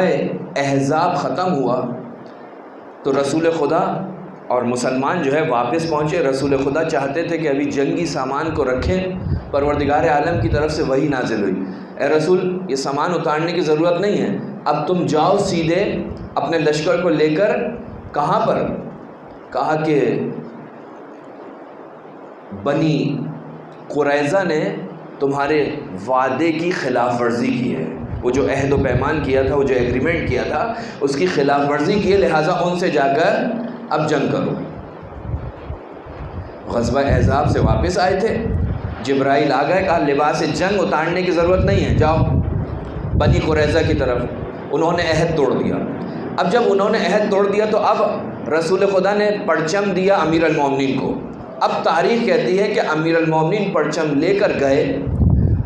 Speaker 2: احزاب ختم ہوا تو رسول خدا اور مسلمان جو ہے واپس پہنچے۔ رسول خدا چاہتے تھے کہ ابھی جنگی سامان کو رکھیں، پروردگار عالم کی طرف سے وحی نازل ہوئی، اے رسول یہ سامان اتارنے کی ضرورت نہیں ہے، اب تم جاؤ سیدھے اپنے لشکر کو لے کر۔ کہاں پر؟ کہا کہ بنی قریظہ نے تمہارے وعدے کی خلاف ورزی کی ہے، وہ جو عہد و پیمان کیا تھا، وہ جو ایگریمنٹ کیا تھا، اس کی خلاف ورزی کی ہے، لہٰذا ان سے جا کر اب جنگ کرو۔ غزوہ احزاب سے واپس آئے تھے، جبرائیل آ گئے، کہا لباس جنگ اتارنے کی ضرورت نہیں ہے، جاؤ بنی قریظہ کی طرف۔ انہوں نے عہد توڑ دیا۔ اب جب انہوں نے عہد توڑ دیا تو اب رسول خدا نے پرچم دیا امیر المومنین کو۔ اب تاریخ کہتی ہے کہ امیر المومنین پرچم لے کر گئے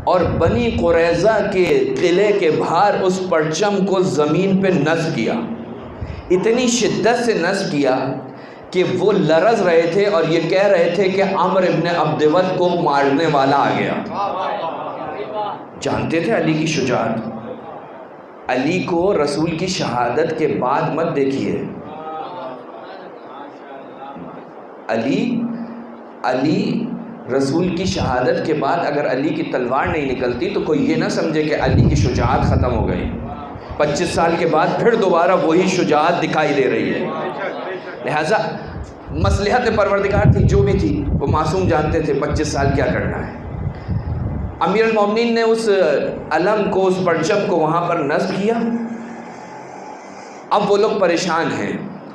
Speaker 2: اور بنی قریظہ کے قلعے کے باہر اس پرچم کو زمین پہ نصب کیا، اتنی شدت سے نصب کیا کہ وہ لرز رہے تھے اور یہ کہہ رہے تھے کہ عمرو ابن عبدود کو مارنے والا آ گیا۔ جانتے تھے علی کی شجاعت۔ علی کو رسول کی شہادت کے بعد مت دیکھیے، علی رسول کی شہادت کے بعد اگر علی کی تلوار نہیں نکلتی تو کوئی یہ نہ سمجھے کہ علی کی شجاعت ختم ہو گئی۔ 25 سال کے بعد پھر دوبارہ وہی شجاعت دکھائی دے رہی ہے۔ لہٰذا مصلحت پروردگار تھی جو بھی تھی، وہ معصوم جانتے تھے 25 سال کیا کرنا ہے۔ امیر المومنین نے اس علم کو، اس پرچم کو وہاں پر نصب کیا۔ اب وہ لوگ پریشان ہیں،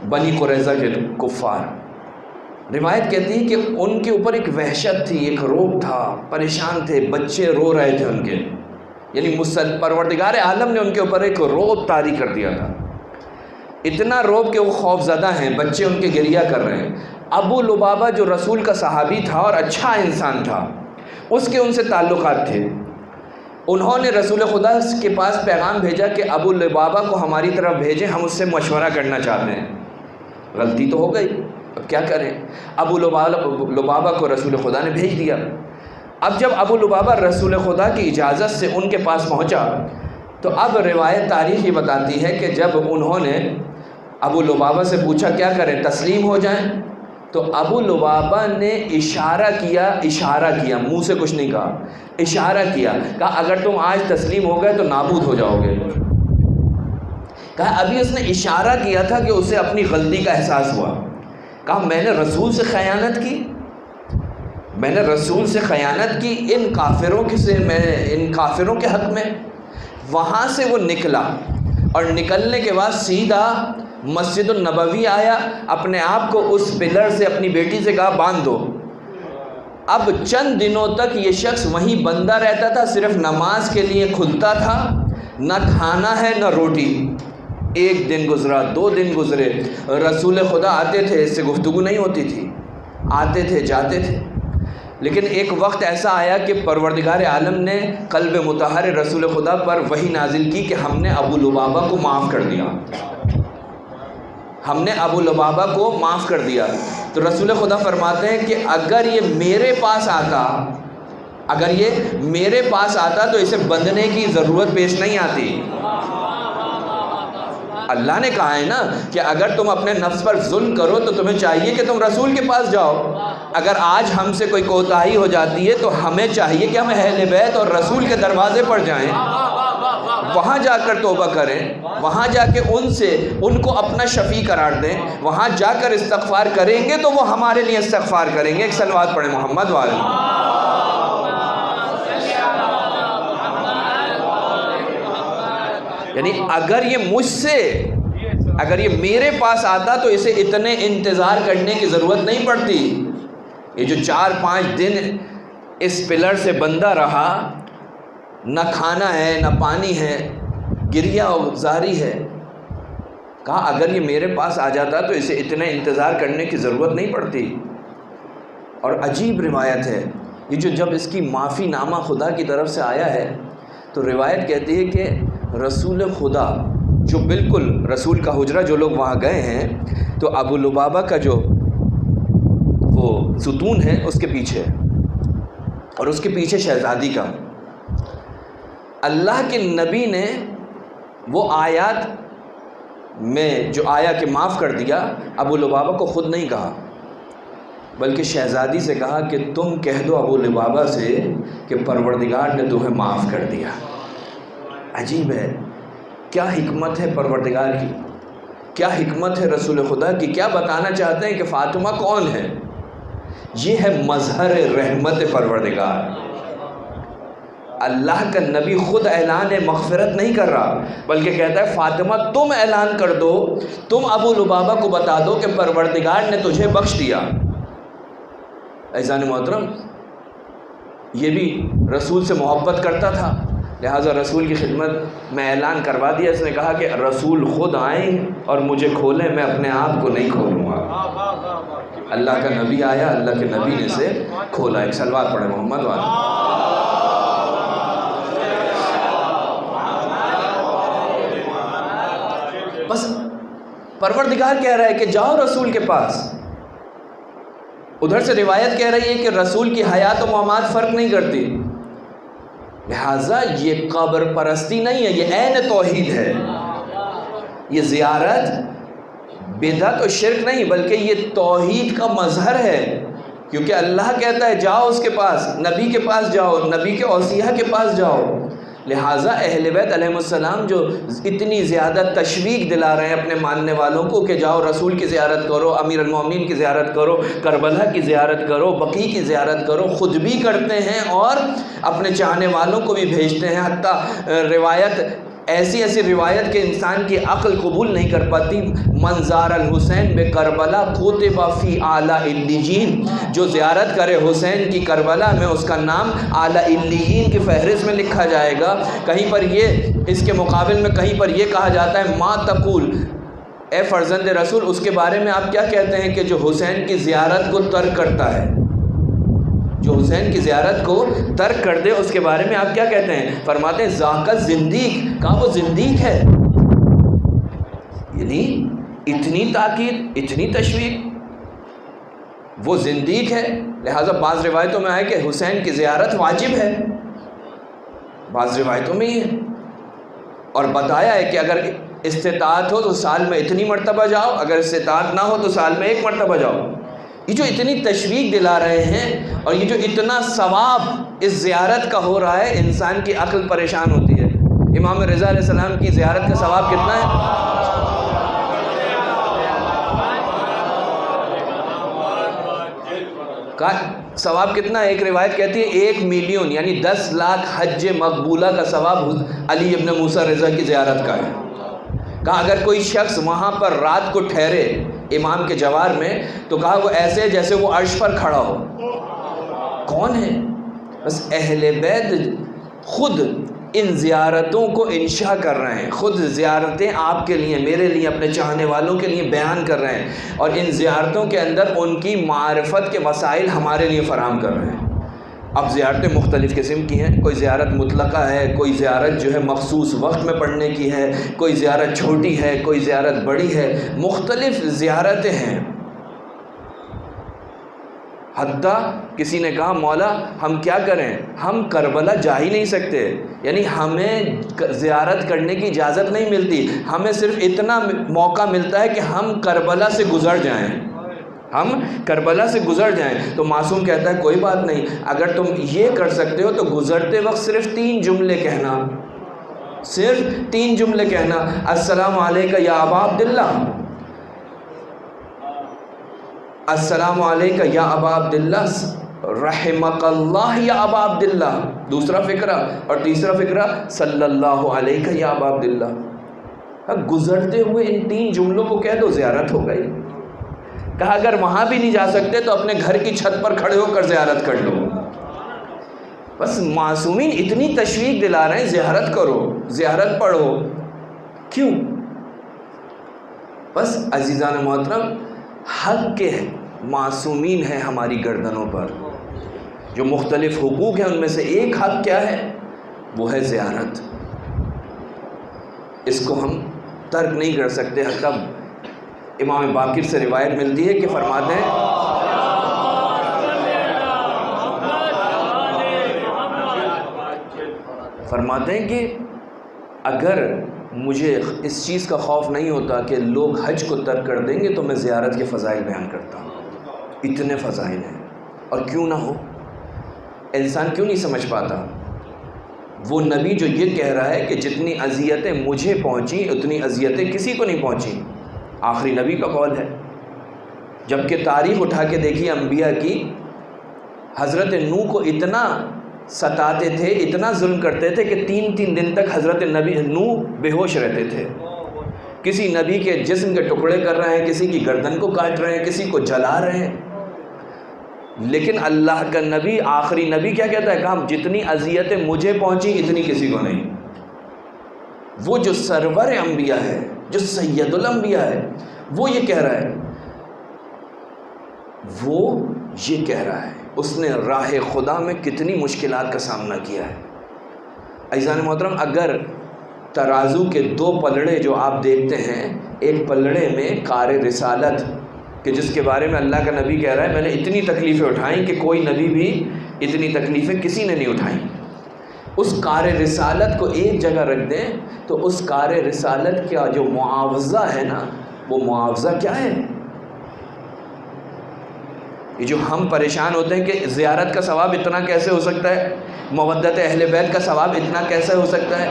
Speaker 2: بنی قریظہ کے کفار۔ روایت کہتی ہے کہ ان کے اوپر ایک وحشت تھی، ایک روب تھا، پریشان تھے، بچے رو رہے تھے ان کے، یعنی پروردگار عالم نے ان کے اوپر ایک روب طاری کر دیا تھا، اتنا روب کہ وہ خوف زدہ ہیں، بچے ان کے گریہ کر رہے ہیں۔ ابو لبابہ جو رسول کا صحابی تھا اور اچھا انسان تھا، اس کے ان سے تعلقات تھے، انہوں نے رسول خدا کے پاس پیغام بھیجا کہ ابو لبابہ کو ہماری طرف بھیجیں، ہم اس سے مشورہ کرنا چاہتے ہیں۔ غلطی تو ہو گئی، اب کیا کریں؟ ابو لبابہ کو رسول خدا نے بھیج دیا۔ اب جب ابو لبابہ رسول خدا کی اجازت سے ان کے پاس پہنچا تو اب روایت تاریخ یہ بتاتی ہے کہ جب انہوں نے ابو لبابہ سے پوچھا کیا کریں، تسلیم ہو جائیں، تو ابو لبابہ نے اشارہ کیا، منہ سے کچھ نہیں کہا، اشارہ کیا، کہا اگر تم آج تسلیم ہو گئے تو نابود ہو جاؤ گے۔ کہا ابھی اس نے اشارہ کیا تھا کہ اسے اپنی غلطی کا احساس ہوا۔ کہا میں نے رسول سے خیانت کی، میں نے رسول سے خیانت کی ان کافروں کے حق میں۔ وہاں سے وہ نکلا اور نکلنے کے بعد سیدھا مسجد النبوی آیا، اپنے آپ کو اس پلر سے اپنی بیٹی سے کہا باندھ دو۔ اب چند دنوں تک یہ شخص وہیں بندہ رہتا تھا، صرف نماز کے لیے کھلتا تھا، نہ کھانا ہے نہ روٹی۔ ایک دن گزرا، 2 دن گزرے، رسول خدا آتے تھے، اس سے گفتگو نہیں ہوتی تھی، آتے تھے جاتے تھے، لیکن ایک وقت ایسا آیا کہ پروردگار عالم نے قلب مطہر رسول خدا پر وحی نازل کی کہ ہم نے ابو لبابہ کو معاف کر دیا، ہم نے ابو لبابہ کو معاف کر دیا۔ تو رسول خدا فرماتے ہیں کہ اگر یہ میرے پاس آتا تو اسے بندھنے کی ضرورت پیش نہیں آتی۔ اللہ نے کہا ہے نا کہ اگر تم اپنے نفس پر ظلم کرو تو تمہیں چاہیے کہ تم رسول کے پاس جاؤ۔ اگر آج ہم سے کوئی کوتاہی ہو جاتی ہے تو ہمیں چاہیے کہ ہم اہل بیت اور رسول کے دروازے پر جائیں، وہاں جا کر توبہ کریں، وہاں جا کے ان کو اپنا شفیع قرار دیں، وہاں جا کر استغفار کریں گے تو وہ ہمارے لیے استغفار کریں گے۔ ایک صلوات پڑھیں محمد والے۔ یعنی اگر یہ میرے پاس آتا تو اسے اتنے انتظار کرنے کی ضرورت نہیں پڑتی۔ یہ جو 4-5 دن اس پلر سے بندہ رہا، نہ کھانا ہے نہ پانی ہے، گریہ زاری ہے، کہا اگر یہ میرے پاس آ جاتا تو اسے اتنے انتظار کرنے کی ضرورت نہیں پڑتی۔ اور عجیب روایت ہے یہ جب اس کی معافی نامہ خدا کی طرف سے آیا ہے تو روایت کہتی ہے کہ رسول خدا جو بالکل رسول کا حجرہ، جو لوگ وہاں گئے ہیں تو ابو لبابہ کا جو وہ ستون ہے اس کے پیچھے، اور اس کے پیچھے شہزادی کا، اللہ کے نبی نے وہ آیات میں جو آیا کہ معاف کر دیا، ابو لبابہ کو خود نہیں کہا بلکہ شہزادی سے کہا کہ تم کہہ دو ابو لبابہ سے کہ پروردگار نے تمہیں معاف کر دیا۔ عجیب ہے، کیا حکمت ہے پروردگار کی، کیا حکمت ہے رسول خدا کی، کیا بتانا چاہتے ہیں کہ فاطمہ کون ہے؟ یہ ہے مظہر رحمت پروردگار۔ اللہ کا نبی خود اعلان مغفرت نہیں کر رہا بلکہ کہتا ہے فاطمہ تم اعلان کر دو، تم ابو لبابہ کو بتا دو کہ پروردگار نے تجھے بخش دیا۔ عزیزان محترم، یہ بھی رسول سے محبت کرتا تھا، لہٰذا رسول کی خدمت میں اعلان کروا دیا۔ اس نے کہا کہ رسول خود آئیں اور مجھے کھولیں، میں اپنے آپ کو نہیں کھولوں گا۔ اللہ کا نبی آیا، اللہ کے نبی نے اسے کھولا۔ ایک صلوات پڑھے محمد والے۔ بس پروردگار کہہ رہا ہے کہ جاؤ رسول کے پاس۔ ادھر سے روایت کہہ رہی ہے کہ رسول کی حیات و ممات فرق نہیں کرتی، لہٰذا یہ قبر پرستی نہیں ہے، یہ عین توحید ہے۔ یہ زیارت بدعت و شرک نہیں بلکہ یہ توحید کا مظہر ہے، کیونکہ اللہ کہتا ہے جاؤ اس کے پاس، نبی کے پاس جاؤ، نبی کے اوصیاء کے پاس جاؤ۔ لہٰذا اہل بیت علیہ السلام جو اتنی زیادہ تشویق دلا رہے ہیں اپنے ماننے والوں کو کہ جاؤ رسول کی زیارت کرو، امیر المومنین کی زیارت کرو، کربلا کی زیارت کرو، بقیع کی زیارت کرو، خود بھی کرتے ہیں اور اپنے چاہنے والوں کو بھی بھیجتے ہیں۔ حتیٰ روایت ایسی روایت کہ انسان کی عقل قبول نہیں کر پاتی، منظار الحسین بے کربلا کوتب فی اعلی علیین، جو زیارت کرے حسین کی کربلا میں اس کا نام اعلی علیین کی فہرست میں لکھا جائے گا۔ کہیں پر یہ اس کے مقابل میں کہیں پر یہ کہا جاتا ہے ما تقول، اے فرزند رسول اس کے بارے میں آپ کیا کہتے ہیں کہ جو حسین کی زیارت کو ترک کرتا ہے، جو حسین کی زیارت کو ترک کر دے اس کے بارے میں آپ کیا کہتے ہیں؟ فرماتے ہیں ذاک زندیق، کہا وہ زندیق ہے۔ یعنی اتنی تاکید، اتنی تشویق، وہ زندیق ہے۔ لہٰذا بعض روایتوں میں آئے کہ حسین کی زیارت واجب ہے، بعض روایتوں میں یہ ہے، اور بتایا ہے کہ اگر استطاعت ہو تو سال میں اتنی مرتبہ جاؤ، اگر استطاعت نہ ہو تو سال میں 1 مرتبہ جاؤ۔ یہ جو اتنی تشویق دلا رہے ہیں اور یہ جو اتنا ثواب اس زیارت کا ہو رہا ہے، انسان کی عقل پریشان ہوتی ہے۔ امام رضا علیہ السلام کی زیارت کا ثواب کتنا ہے؟ ثواب کتنا ہے؟ ایک روایت کہتی ہے 1 ملین یعنی 10 لاکھ حج مقبولہ کا ثواب علی ابن موسیٰ رضا کی زیارت کا ہے۔ کہا اگر کوئی شخص وہاں پر رات کو ٹھہرے امام کے جوار میں تو کہا وہ ایسے جیسے وہ عرش پر کھڑا ہو. کون ہے؟ بس اہل بیت خود ان زیارتوں کو انشاء کر رہے ہیں، خود زیارتیں آپ کے لیے، میرے لیے، اپنے چاہنے والوں کے لیے بیان کر رہے ہیں، اور ان زیارتوں کے اندر ان کی معرفت کے وسائل ہمارے لیے فراہم کر رہے ہیں. اب زیارتیں مختلف قسم کی ہیں، کوئی زیارت مطلقہ ہے، کوئی زیارت جو ہے مخصوص وقت میں پڑھنے کی ہے، کوئی زیارت چھوٹی ہے، کوئی زیارت بڑی ہے، مختلف زیارتیں ہیں. حتیٰ کسی نے کہا مولا ہم کیا کریں، ہم کربلا جا ہی نہیں سکتے، یعنی ہمیں زیارت کرنے کی اجازت نہیں ملتی، ہمیں صرف اتنا موقع ملتا ہے کہ ہم کربلا سے گزر جائیں، ہم کربلا سے گزر جائیں. تو معصوم کہتا ہے کوئی بات نہیں، اگر تم یہ کر سکتے ہو تو گزرتے وقت صرف 3 جملے کہنا، صرف 3 جملے کہنا. السلام علیکم یا ابا عبداللہ، السلام علیکم یا ابا عبداللہ، رحمک اللہ یا ابا عبداللہ، دوسرا فقرہ، اور تیسرا فقرہ صلی اللہ علیہ یا ابا عبداللہ. گزرتے ہوئے ان 3 جملوں کو کہہ دو، زیارت ہو گئی. کہا اگر وہاں بھی نہیں جا سکتے تو اپنے گھر کی چھت پر کھڑے ہو کر زیارت کر لو. بس معصومین اتنی تشویق دلا رہے ہیں زیارت کرو، زیارت پڑھو. کیوں؟ بس عزیزان محترم، حق کے معصومین ہیں ہماری گردنوں پر. جو مختلف حقوق ہیں ان میں سے ایک حق کیا ہے؟ وہ ہے زیارت. اس کو ہم ترک نہیں کر سکتے. حتیٰ امام باقر سے روایت ملتی ہے کہ فرماتے ہیں کہ اگر مجھے اس چیز کا خوف نہیں ہوتا کہ لوگ حج کو ترک کر دیں گے تو میں زیارت کے فضائل بیان کرتا ہوں. اتنے فضائل ہیں، اور کیوں نہ ہو، انسان کیوں نہیں سمجھ پاتا؟ وہ نبی جو یہ کہہ رہا ہے کہ جتنی اذیتیں مجھے پہنچیں اتنی اذیتیں کسی کو نہیں پہنچیں، آخری نبی کا قول ہے. جبکہ تاریخ اٹھا کے دیکھیے انبیاء کی، حضرت نوح کو اتنا ستاتے تھے، اتنا ظلم کرتے تھے کہ 3 دن تک حضرت نبی نوح بے ہوش رہتے تھے. کسی نبی کے جسم کے ٹکڑے کر رہے ہیں، کسی کی گردن کو کاٹ رہے ہیں، کسی کو جلا رہے ہیں. لیکن اللہ کا نبی، آخری نبی کیا کہتا ہے؟ کہ ہم جتنی اذیتیں مجھے پہنچی اتنی کسی کو نہیں. وہ جو سرور انبیاء ہے، جو سید الانبیاء ہے، وہ یہ کہہ رہا ہے، وہ یہ کہہ رہا ہے. اس نے راہ خدا میں کتنی مشکلات کا سامنا کیا ہے. عزیزان محترم، اگر ترازو کے 2 پلڑے جو آپ دیکھتے ہیں، ایک پلڑے میں کار رسالت، کہ جس کے بارے میں اللہ کا نبی کہہ رہا ہے میں نے اتنی تکلیفیں اٹھائیں کہ کوئی نبی بھی اتنی تکلیفیں کسی نے نہیں اٹھائیں. اس کار رسالت کو ایک جگہ رکھ دیں تو اس کار رسالت کا جو معاوضہ ہے نا، وہ معاوضہ کیا ہے؟ یہ جو ہم پریشان ہوتے ہیں کہ زیارت کا ثواب اتنا کیسے ہو سکتا ہے، مودت اہل بیت کا ثواب اتنا کیسے ہو سکتا ہے،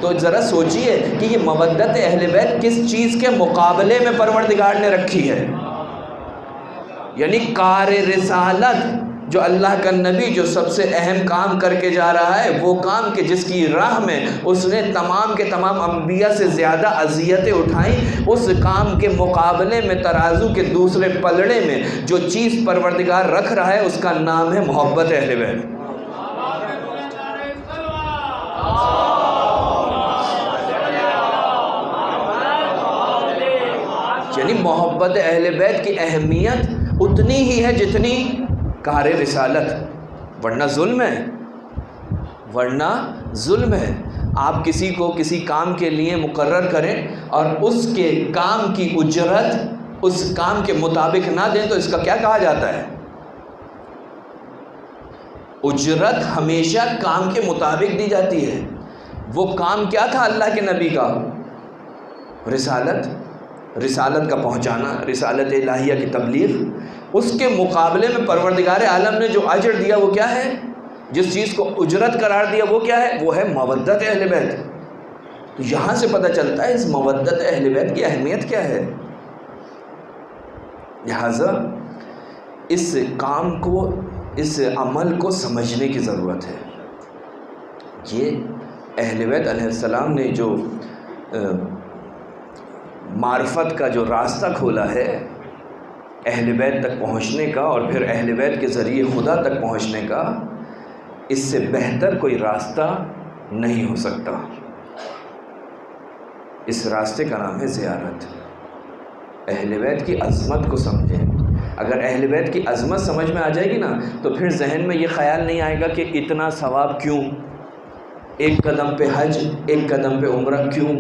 Speaker 2: تو ذرا سوچئے کہ یہ مودت اہل بیت کس چیز کے مقابلے میں پروردگار نے رکھی ہے. یعنی کار رسالت، جو اللہ کا نبی جو سب سے اہم کام کر کے جا رہا ہے، وہ کام کہ جس کی راہ میں اس نے تمام کے تمام انبیاء سے زیادہ اذیتیں اٹھائیں، اس کام کے مقابلے میں ترازو کے دوسرے پلڑے میں جو چیز پروردگار رکھ رہا ہے اس کا نام ہے محبت اہل بیت. یعنی محبت اہل بیت کی اہمیت اتنی ہی ہے جتنی کار رسالت. ورنہ ظلم ہے، ورنہ ظلم ہے. آپ کسی کو کسی کام کے لیے مقرر کریں اور اس کے کام کی اجرت اس کام کے مطابق نہ دیں تو اس کا کیا کہا جاتا ہے؟ اجرت ہمیشہ کام کے مطابق دی جاتی ہے. وہ کام کیا تھا اللہ کے نبی کا؟ رسالت کا پہنچانا، رسالت الہیہ کی تبلیغ. اس کے مقابلے میں پروردگار عالم نے جو اجر دیا وہ کیا ہے؟ جس چیز کو اجرت قرار دیا وہ کیا ہے؟ وہ ہے مودت اہل بیت. تو یہاں سے پتہ چلتا ہے اس مودت اہل بیت کی اہمیت کیا ہے. لہذا اس کام کو، اس عمل کو سمجھنے کی ضرورت ہے. یہ اہل بیت علیہ السلام نے جو معرفت کا جو راستہ کھولا ہے اہل بیت تک پہنچنے کا اور پھر اہل بیت کے ذریعے خدا تک پہنچنے کا، اس سے بہتر کوئی راستہ نہیں ہو سکتا۔ اس راستے کا نام ہے زیارت۔ اہل بیت کی عظمت کو سمجھیں۔ اگر اہل بیت کی عظمت سمجھ میں آ جائے گی نا تو پھر ذہن میں یہ خیال نہیں آئے گا کہ اتنا ثواب کیوں، ایک قدم پہ حج ایک قدم پہ عمرہ کیوں۔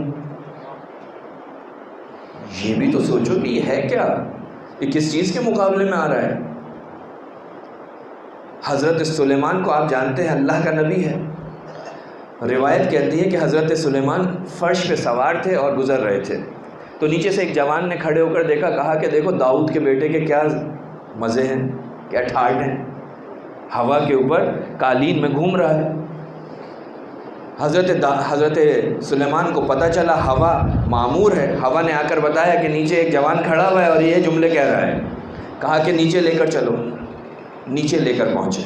Speaker 2: یہ بھی تو سوچو کہ یہ ہے کیا، یہ کس چیز کے مقابلے میں آ رہا ہے۔ حضرت سلیمان کو آپ جانتے ہیں اللہ کا نبی ہے۔ روایت کہتی ہے کہ حضرت سلیمان فرش پہ سوار تھے اور گزر رہے تھے، تو نیچے سے ایک جوان نے کھڑے ہو کر دیکھا، کہا کہ دیکھو داؤد کے بیٹے کے کیا مزے ہیں، کیا ٹھاٹ ہیں، ہوا کے اوپر قالین میں گھوم رہا ہے۔ حضرت سلیمان کو پتہ چلا ہوا مامور ہے، ہوا نے آ کر بتایا کہ نیچے ایک جوان کھڑا ہوا ہے اور یہ جملے کہہ رہا ہے۔ کہا کہ نیچے لے کر چلو، نیچے لے کر پہنچے۔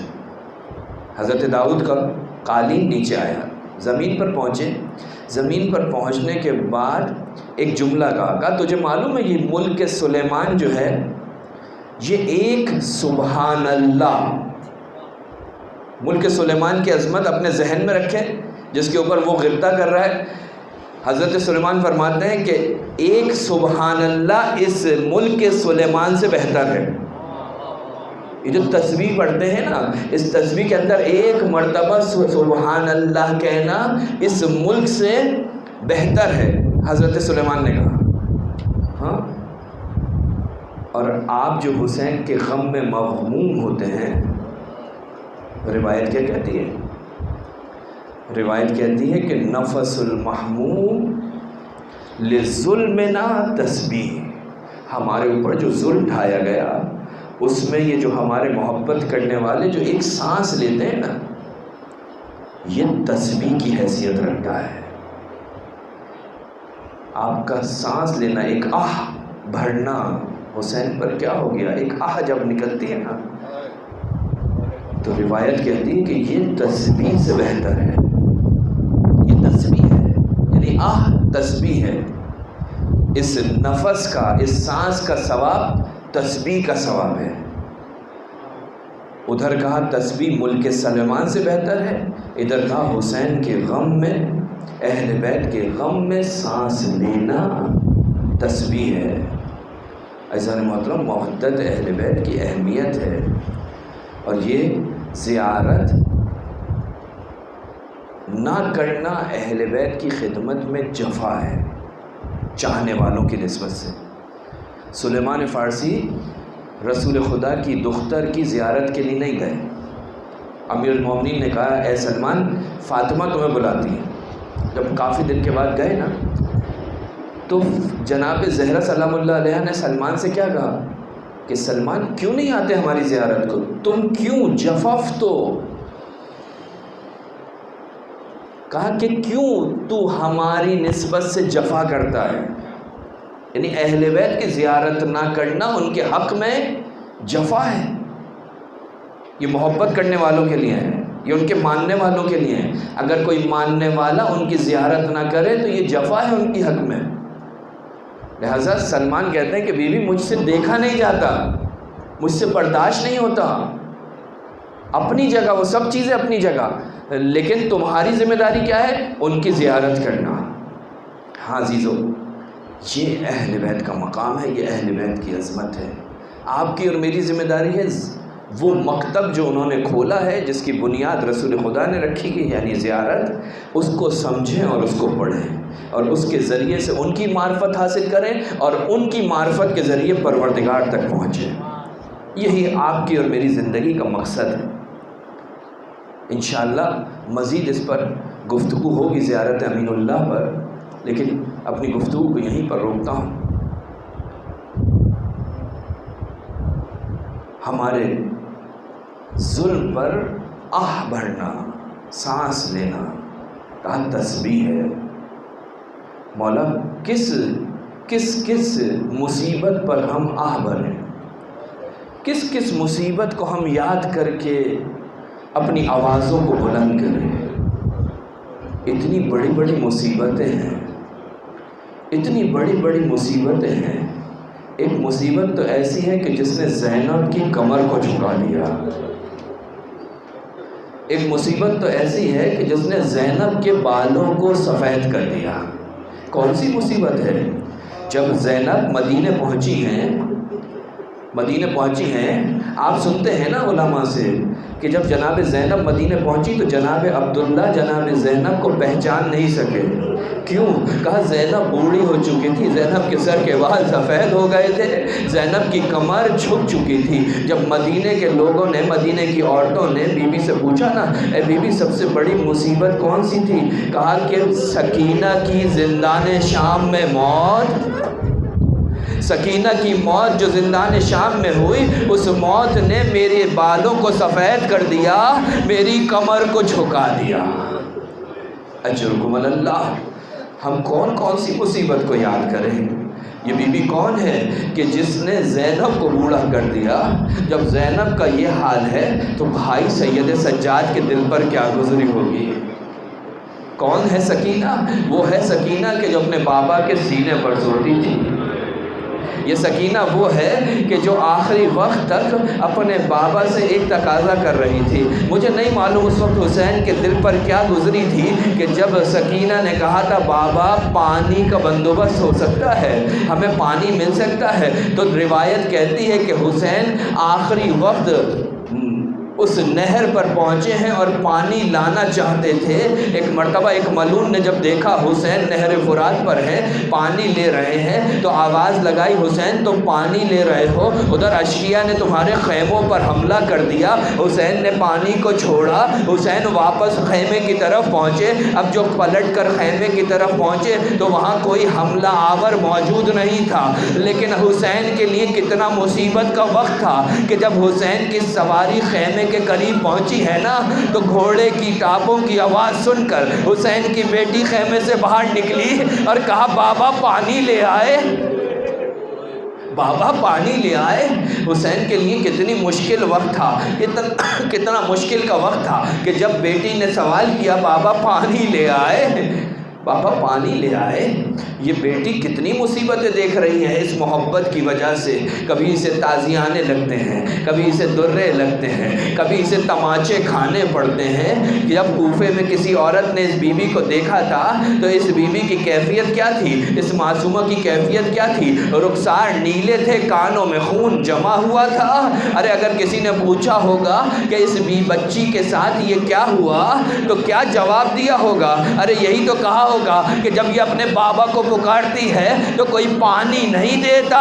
Speaker 2: حضرت داؤد کا قالین نیچے آیا، زمین پر پہنچے۔ زمین پر پہنچنے کے بعد ایک جملہ کہا تجھے معلوم ہے یہ ملک سلیمان جو ہے یہ ایک سبحان اللہ، ملک سلیمان کی عظمت اپنے ذہن میں رکھیں جس کے اوپر وہ غبطہ کر رہا ہے۔ حضرت سلیمان فرماتے ہیں کہ ایک سبحان اللہ اس ملک سلیمان سے بہتر ہے۔ یہ جو تسبیح پڑھتے ہیں نا، اس تسبیح کے اندر ایک مرتبہ سبحان اللہ کہنا اس ملک سے بہتر ہے، حضرت سلیمان نے کہا۔ ہاں، اور آپ جو حسین کے غم میں مغموم ہوتے ہیں، روایت کیا کہتی ہے؟ روایت کہتی ہے کہ نفس المحموم لظلمنا تسبیح، ہمارے اوپر جو ظلم ڈھایا گیا اس میں یہ جو ہمارے محبت کرنے والے جو ایک سانس لیتے ہیں نا، یہ تسبیح کی حیثیت رکھتا ہے۔ آپ کا سانس لینا، ایک آہ بھرنا، حسین پر کیا ہو گیا، ایک آہ جب نکلتی ہے نا تو روایت کہتی ہے کہ یہ تسبیح سے بہتر ہے، یہ تسبیح ہے، یعنی آہ تسبیح ہے۔ اس نفس کا، اس سانس کا ثواب تسبیح کا ثواب ہے۔ ادھر کہا تسبیح ملک سلیمان سے بہتر ہے، ادھر کہا حسین کے غم میں، اہل بیت کے غم میں سانس لینا تسبیح ہے۔ عزیزان محترم، محبت اہل بیت کی اہمیت ہے، اور یہ زیارت نہ کرنا اہل بیت کی خدمت میں جفا ہے چاہنے والوں کی نسبت سے۔ سلیمان فارسی رسول خدا کی دختر کی زیارت کے لیے نہیں گئے۔ امیر المومنین نے کہا اے سلمان، فاطمہ تمہیں بلاتی ہے۔ جب کافی دن کے بعد گئے نا تو جناب زہرا سلام اللہ علیہ نے سلمان سے کیا کہا کہ سلمان کیوں نہیں آتے ہماری زیارت کو، تم کیوں جفاف، تو کہا کہ کیوں تو ہماری نسبت سے جفا کرتا ہے، یعنی اہل بیت کی زیارت نہ کرنا ان کے حق میں جفا ہے۔ یہ محبت کرنے والوں کے لیے ہے، یہ ان کے ماننے والوں کے لیے ہے۔ اگر کوئی ماننے والا ان کی زیارت نہ کرے تو یہ جفا ہے ان کی حق میں۔ لہذا سلمان کہتے ہیں کہ بیوی مجھ سے دیکھا نہیں جاتا، مجھ سے برداشت نہیں ہوتا، اپنی جگہ وہ سب چیزیں اپنی جگہ، لیکن تمہاری ذمہ داری کیا ہے؟ ان کی زیارت کرنا۔ ہاں عزیزو، یہ اہل بیت کا مقام ہے، یہ اہل بیت کی عظمت ہے۔ آپ کی اور میری ذمہ داری ہے وہ مکتب جو انہوں نے کھولا ہے، جس کی بنیاد رسول خدا نے رکھی گئی، یعنی زیارت، اس کو سمجھیں اور اس کو پڑھیں اور اس کے ذریعے سے ان کی معرفت حاصل کریں اور ان کی معرفت کے ذریعے پروردگار تک پہنچیں۔ یہی آپ کی اور میری زندگی کا مقصد ہے۔ انشاءاللہ مزید اس پر گفتگو ہوگی زیارت امین اللہ پر، لیکن اپنی گفتگو کو یہیں پر روکتا ہوں۔ ہمارے ظلم پر آہ بھرنا، سانس لینا کا تسبیح ہے۔ مولا کس کس کس مصیبت پر ہم آہ بھریں، کس کس مصیبت کو ہم یاد کر کے اپنی آوازوں کو بلند کریں۔ اتنی بڑی بڑی مصیبتیں ہیں، اتنی بڑی بڑی مصیبتیں ہیں. ایک مصیبت تو ایسی ہے کہ جس نے زینب کی کمر کو جھکا دیا. ایک مصیبت تو ایسی ہے کہ جس نے زینب کے بالوں کو سفید کر دیا. کون سی مصیبت ہے؟ جب زینب مدینے پہنچی ہیں آپ سنتے ہیں نا علماء سے کہ جب جناب زینب مدینے پہنچی تو جناب عبداللہ جناب زینب کو پہچان نہیں سکے. کیوں؟ کہا زینب بوڑھی ہو چکی تھی، زینب کے سر کے بال سفید ہو گئے تھے، زینب کی کمر جھک چکی تھی. جب مدینے کے لوگوں نے، مدینے کی عورتوں نے بی بی سے پوچھا نا، اے بی بی سب سے بڑی مصیبت کون سی تھی؟ کہا کہ سکینہ کی زندان شام میں موت. سکینہ کی موت جو زندان شام میں ہوئی، اس موت نے میرے بالوں کو سفید کر دیا، میری کمر کو جھکا دیا. اجرکم اللہ. ہم کون سی مصیبت کو یاد کریں؟ یہ بی بی کون ہے کہ جس نے زینب کو بوڑھا کر دیا؟ جب زینب کا یہ حال ہے تو بھائی سید سجاد کے دل پر کیا گزری ہوگی؟ کون ہے سکینہ؟ وہ ہے سکینہ کہ جو اپنے بابا کے سینے پر سوتی تھی. یہ سکینہ وہ ہے کہ جو آخری وقت تک اپنے بابا سے ایک تقاضا کر رہی تھی. مجھے نہیں معلوم اس وقت حسین کے دل پر کیا گزری تھی کہ جب سکینہ نے کہا تھا بابا پانی کا بندوبست ہو سکتا ہے، ہمیں پانی مل سکتا ہے، تو روایت کہتی ہے کہ حسین آخری وقت اس نہر پر پہنچے ہیں اور پانی لانا چاہتے تھے. ایک مرتبہ ایک ملون نے جب دیکھا حسین نہر فرات پر ہیں، پانی لے رہے ہیں، تو آواز لگائی حسین تم پانی لے رہے ہو، ادھر اشیاء نے تمہارے خیموں پر حملہ کر دیا. حسین نے پانی کو چھوڑا، حسین واپس خیمے کی طرف پہنچے. اب جو پلٹ کر خیمے کی طرف پہنچے تو وہاں کوئی حملہ آور موجود نہیں تھا. لیکن حسین کے لیے کتنا مصیبت کا وقت تھا کہ جب حسین کی سواری خیمے کے قریب پہنچی ہے نا، تو گھوڑے کی ٹاپوں کی آواز سن کر حسین کی بیٹی خیمے سے باہر نکلی اور کہا بابا پانی لے آئے، بابا پانی لے آئے. حسین کے لیے کتنی مشکل وقت تھا، کتنا مشکل کا وقت تھا کہ جب بیٹی نے سوال کیا بابا پانی لے آئے، بابا پانی لے آئے. یہ بیٹی کتنی مصیبتیں دیکھ رہی ہے اس محبت کی وجہ سے. کبھی اسے تازیانے لگتے ہیں، کبھی اسے درے لگتے ہیں، کبھی اسے تماچے کھانے پڑتے ہیں. جب کوفے میں کسی عورت نے اس بی بی کو دیکھا تھا تو اس بی بی کی کیفیت کیا تھی؟ اس معصومہ کی کیفیت کیا تھی؟ رخسار نیلے تھے، کانوں میں خون جمع ہوا تھا. ارے اگر کسی نے پوچھا ہوگا کہ اس بچی کے ساتھ یہ کیا ہوا تو کیا جواب دیا ہوگا؟ ارے یہی تو کہا ہوگا کہ جب یہ اپنے بابا کو پکارتی ہے تو کوئی پانی نہیں دیتا،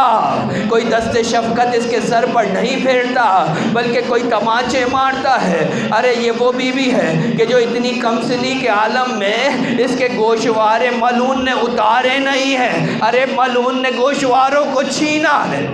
Speaker 2: کوئی دست شفقت اس کے سر پر نہیں پھیرتا، بلکہ کوئی تماچے مارتا ہے. ارے یہ وہ بی بی ہے کہ جو اتنی کم سنی کے عالم میں اس کے گوشوارے ملون نے اتارے نہیں ہیں. ارے ملون نے گوشواروں کو چھینا ہے.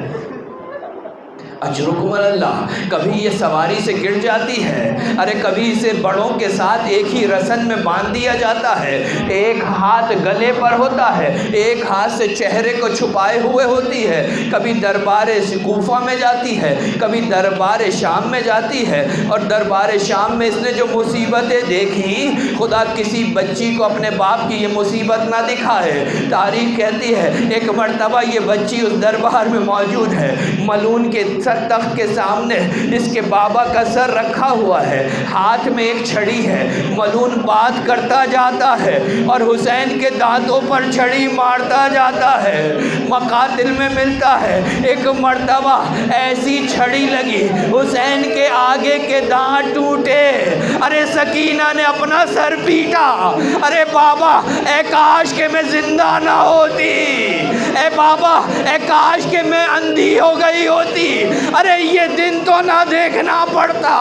Speaker 2: اجرکم اللہ. کبھی یہ سواری سے گر جاتی ہے، ارے کبھی اسے بڑوں کے ساتھ ایک ہی رسن میں باندھ دیا جاتا ہے. ایک ہاتھ گلے پر ہوتا ہے، ایک ہاتھ سے چہرے کو چھپائے ہوئے ہوتی ہے. کبھی دربار کوفہ میں جاتی ہے، کبھی دربار شام میں جاتی ہے. اور دربار شام میں اس نے جو مصیبتیں دیکھی، خدا کسی بچی کو اپنے باپ کی یہ مصیبت نہ دکھائے. تاریخ کہتی ہے ایک مرتبہ یہ بچی اس دربار میں موجود ہے، ملون کے تخت کے سامنے اس کے بابا کا سر رکھا ہوا ہے، ہاتھ میں ایک چھڑی ہے. ملون بات کرتا جاتا ہے اور حسین کے دانتوں پر چھڑی مارتا جاتا ہے. مقاتل میں ملتا ہے ایک مرتبہ ایسی چھڑی لگی حسین کے آگے کے دانت ٹوٹے. ارے سکینہ نے اپنا سر پیٹا، ارے بابا اے کاش کہ میں زندہ نہ ہوتی، اے بابا اے کاش کہ میں اندھی ہو گئی ہوتی، ارے یہ دن تو نہ دیکھنا پڑتا.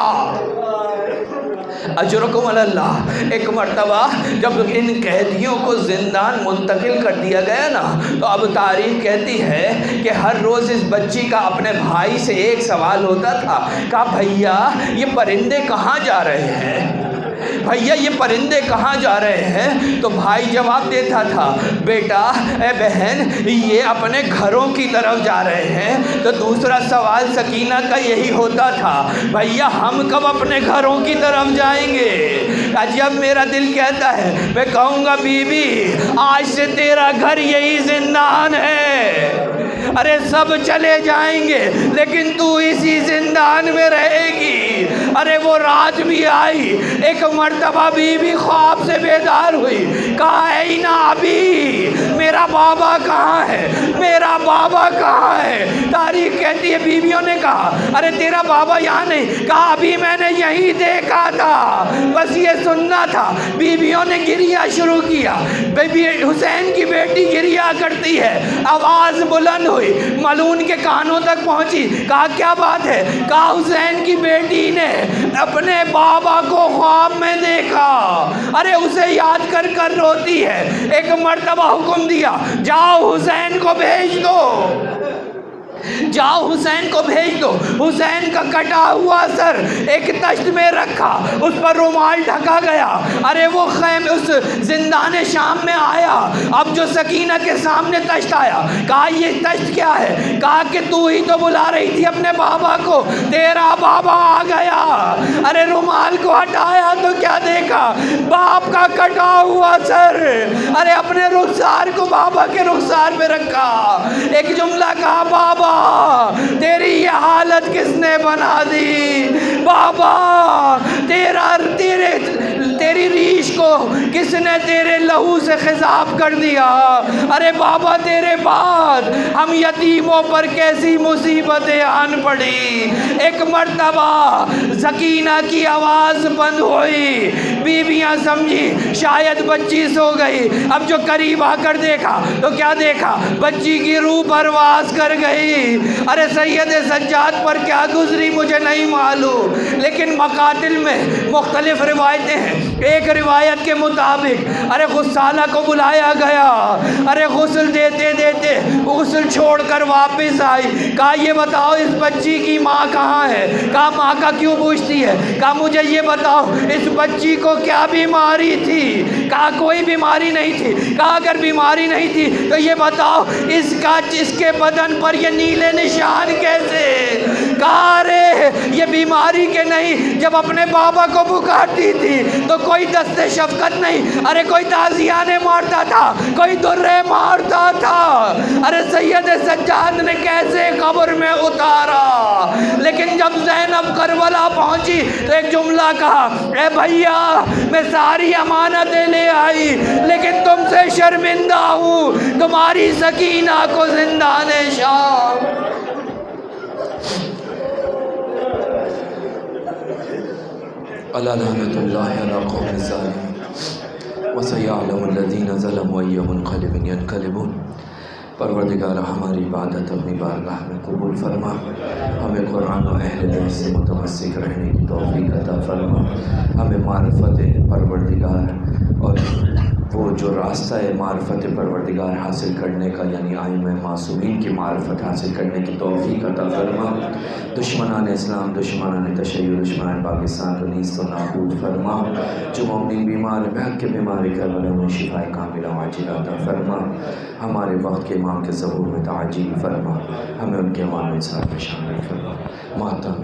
Speaker 2: اجرکم اللہ. ایک مرتبہ جب ان قیدیوں کو زندان منتقل کر دیا گیا نا، تو اب تاریخ کہتی ہے کہ ہر روز اس بچی کا اپنے بھائی سے ایک سوال ہوتا تھا، کہا بھیا یہ پرندے کہاں جا رہے ہیں؟ بھیا یہ پرندے کہاں جا رہے ہیں؟ تو بھائی جواب دیتا تھا بیٹا اے بہن یہ اپنے گھروں کی طرف جا رہے ہیں۔ تو دوسرا سوال سکینہ کا یہی ہوتا تھا بھیا ہم کب اپنے گھروں کی طرف جائیں گے؟ جب میرا دل کہتا ہے میں کہوں گا بی بی آج سے تیرا گھر یہی زندان ہے، ارے سب چلے جائیں گے لیکن تو اسی زندان میں رہے گی۔ ارے وہ رات بھی آئی، ایک مرتبہ بی بی خواب سے بیدار ہوئی، کہا اینا ابی، میرا بابا کہاں ہے، میرا بابا کہاں ہے؟ تاریخ کہتی ہے بیویوں نے کہا ارے تیرا بابا یہاں نہیں، کہا ابھی میں نے یہی دیکھا تھا، بس یہ سننا تھا۔ بیویوں نے گریہ شروع کیا، بی حسین کی بیٹی گریہ کرتی ہے، آواز بلند ہوئی، ملون کے کانوں تک پہنچی، کہا کیا بات ہے؟ کہا حسین کی بیٹی نے اپنے بابا کو خواب میں دیکھا، ارے اسے یاد کر کر روتی ہے۔ ایک مرتبہ حکم دیا جاؤ حسین کو بھیج دو، جاؤ حسین کو بھیج دو۔ حسین کا کٹا ہوا سر ایک تشت میں رکھا، اس پر رومال ڈھکا گیا، ارے وہ خیمے اس زندان شام میں آیا۔ اب جو سکینہ کے سامنے تشت آیا، کہا یہ تشت کیا ہے؟ کہا کہ تو ہی تو بلا رہی تھی اپنے بابا کو، تیرا بابا آ گیا۔ ارے رومال کو ہٹایا تو کیا دیکھا؟ باپ کا کٹا ہوا سر، ارے اپنے رخسار کو بابا کے رخسار پہ رکھا، ایک جملہ کہا بابا تیری یہ حالت کس نے بنا دی؟ بابا تیری ریش کو کس نے تیرے لہو سے خضاب کر دیا؟ ارے بابا تیرے بعد ہم یتیموں پر کیسی مصیبتیں آن پڑی۔ ایک مرتبہ سکینہ کی آواز بند ہوئی، بیویاں سمجھی شاید بچی سو گئی، اب جو قریب آ کر دیکھا تو کیا دیکھا؟ بچی کی روح پرواز کر گئی۔ ارے سید سجاد پر کیا گزری مجھے نہیں معلوم، لیکن مقاتل میں مختلف روایتیں ہیں۔ ایک روایت کے مطابق ارے غسالہ کو بلایا گیا، ارے غسل دیتے دیتے غسل چھوڑ کر واپس آئی، کہا یہ بتاؤ اس بچی کی ماں کہاں ہے؟ کہا ماں کا کیوں پوچھتی ہے؟ کہا مجھے یہ بتاؤ اس بچی کو کیا بیماری تھی؟ کہا کوئی بیماری نہیں تھی۔ کہا اگر بیماری نہیں تھی تو یہ بتاؤ اس کے بدن پر یہ نیلے نشان کیسے؟ کہا ارے یہ بیماری کے نہیں، جب اپنے بابا کو پکارتی تھی تو کوئی دست شفقت نہیں، ارے کوئی تازیانے مارتا تھا، کوئی درے مارتا تھا۔ ارے سید سجاد نے کیسے قبر میں اتارا، لیکن جب زینب کربلا پہنچی تو ایک جملہ کہا اے بھیا میں ساری امانتیں لے آئی لیکن تم سے شرمندہ ہوں، تمہاری سکینہ کو زندان شام۔ الا لعنۃ اللہ علی قوم الظالمین وسیعلم الذین ظلموا ای منقلب ینقلبون۔ پروردگار ہماری عبادت اپنی بارگاہ میں قبول فرما، ہمیں قرآن و اہل بیت سے متمسک رہنے کی توفیق عطا فرما، ہمیں معرفت پروردگار اور وہ جو راستہ معرفت پروردگار حاصل کرنے کا یعنی ائمہ معصومین کی معرفت حاصل کرنے کی توفیق عطا فرما، دشمنان اسلام، دشمنان تشیع، دشمنان پاکستان کو نیست و نابود فرما، جو مومنین بیمار بحق کے بیماری کربلا میں شفاء کاملہ عاجلہ عطا فرما، ہمارے وقت کے امام کے ظہور میں تعجیل فرما، ہمیں ان کے امام انصار میں شامل فرما۔ ماتم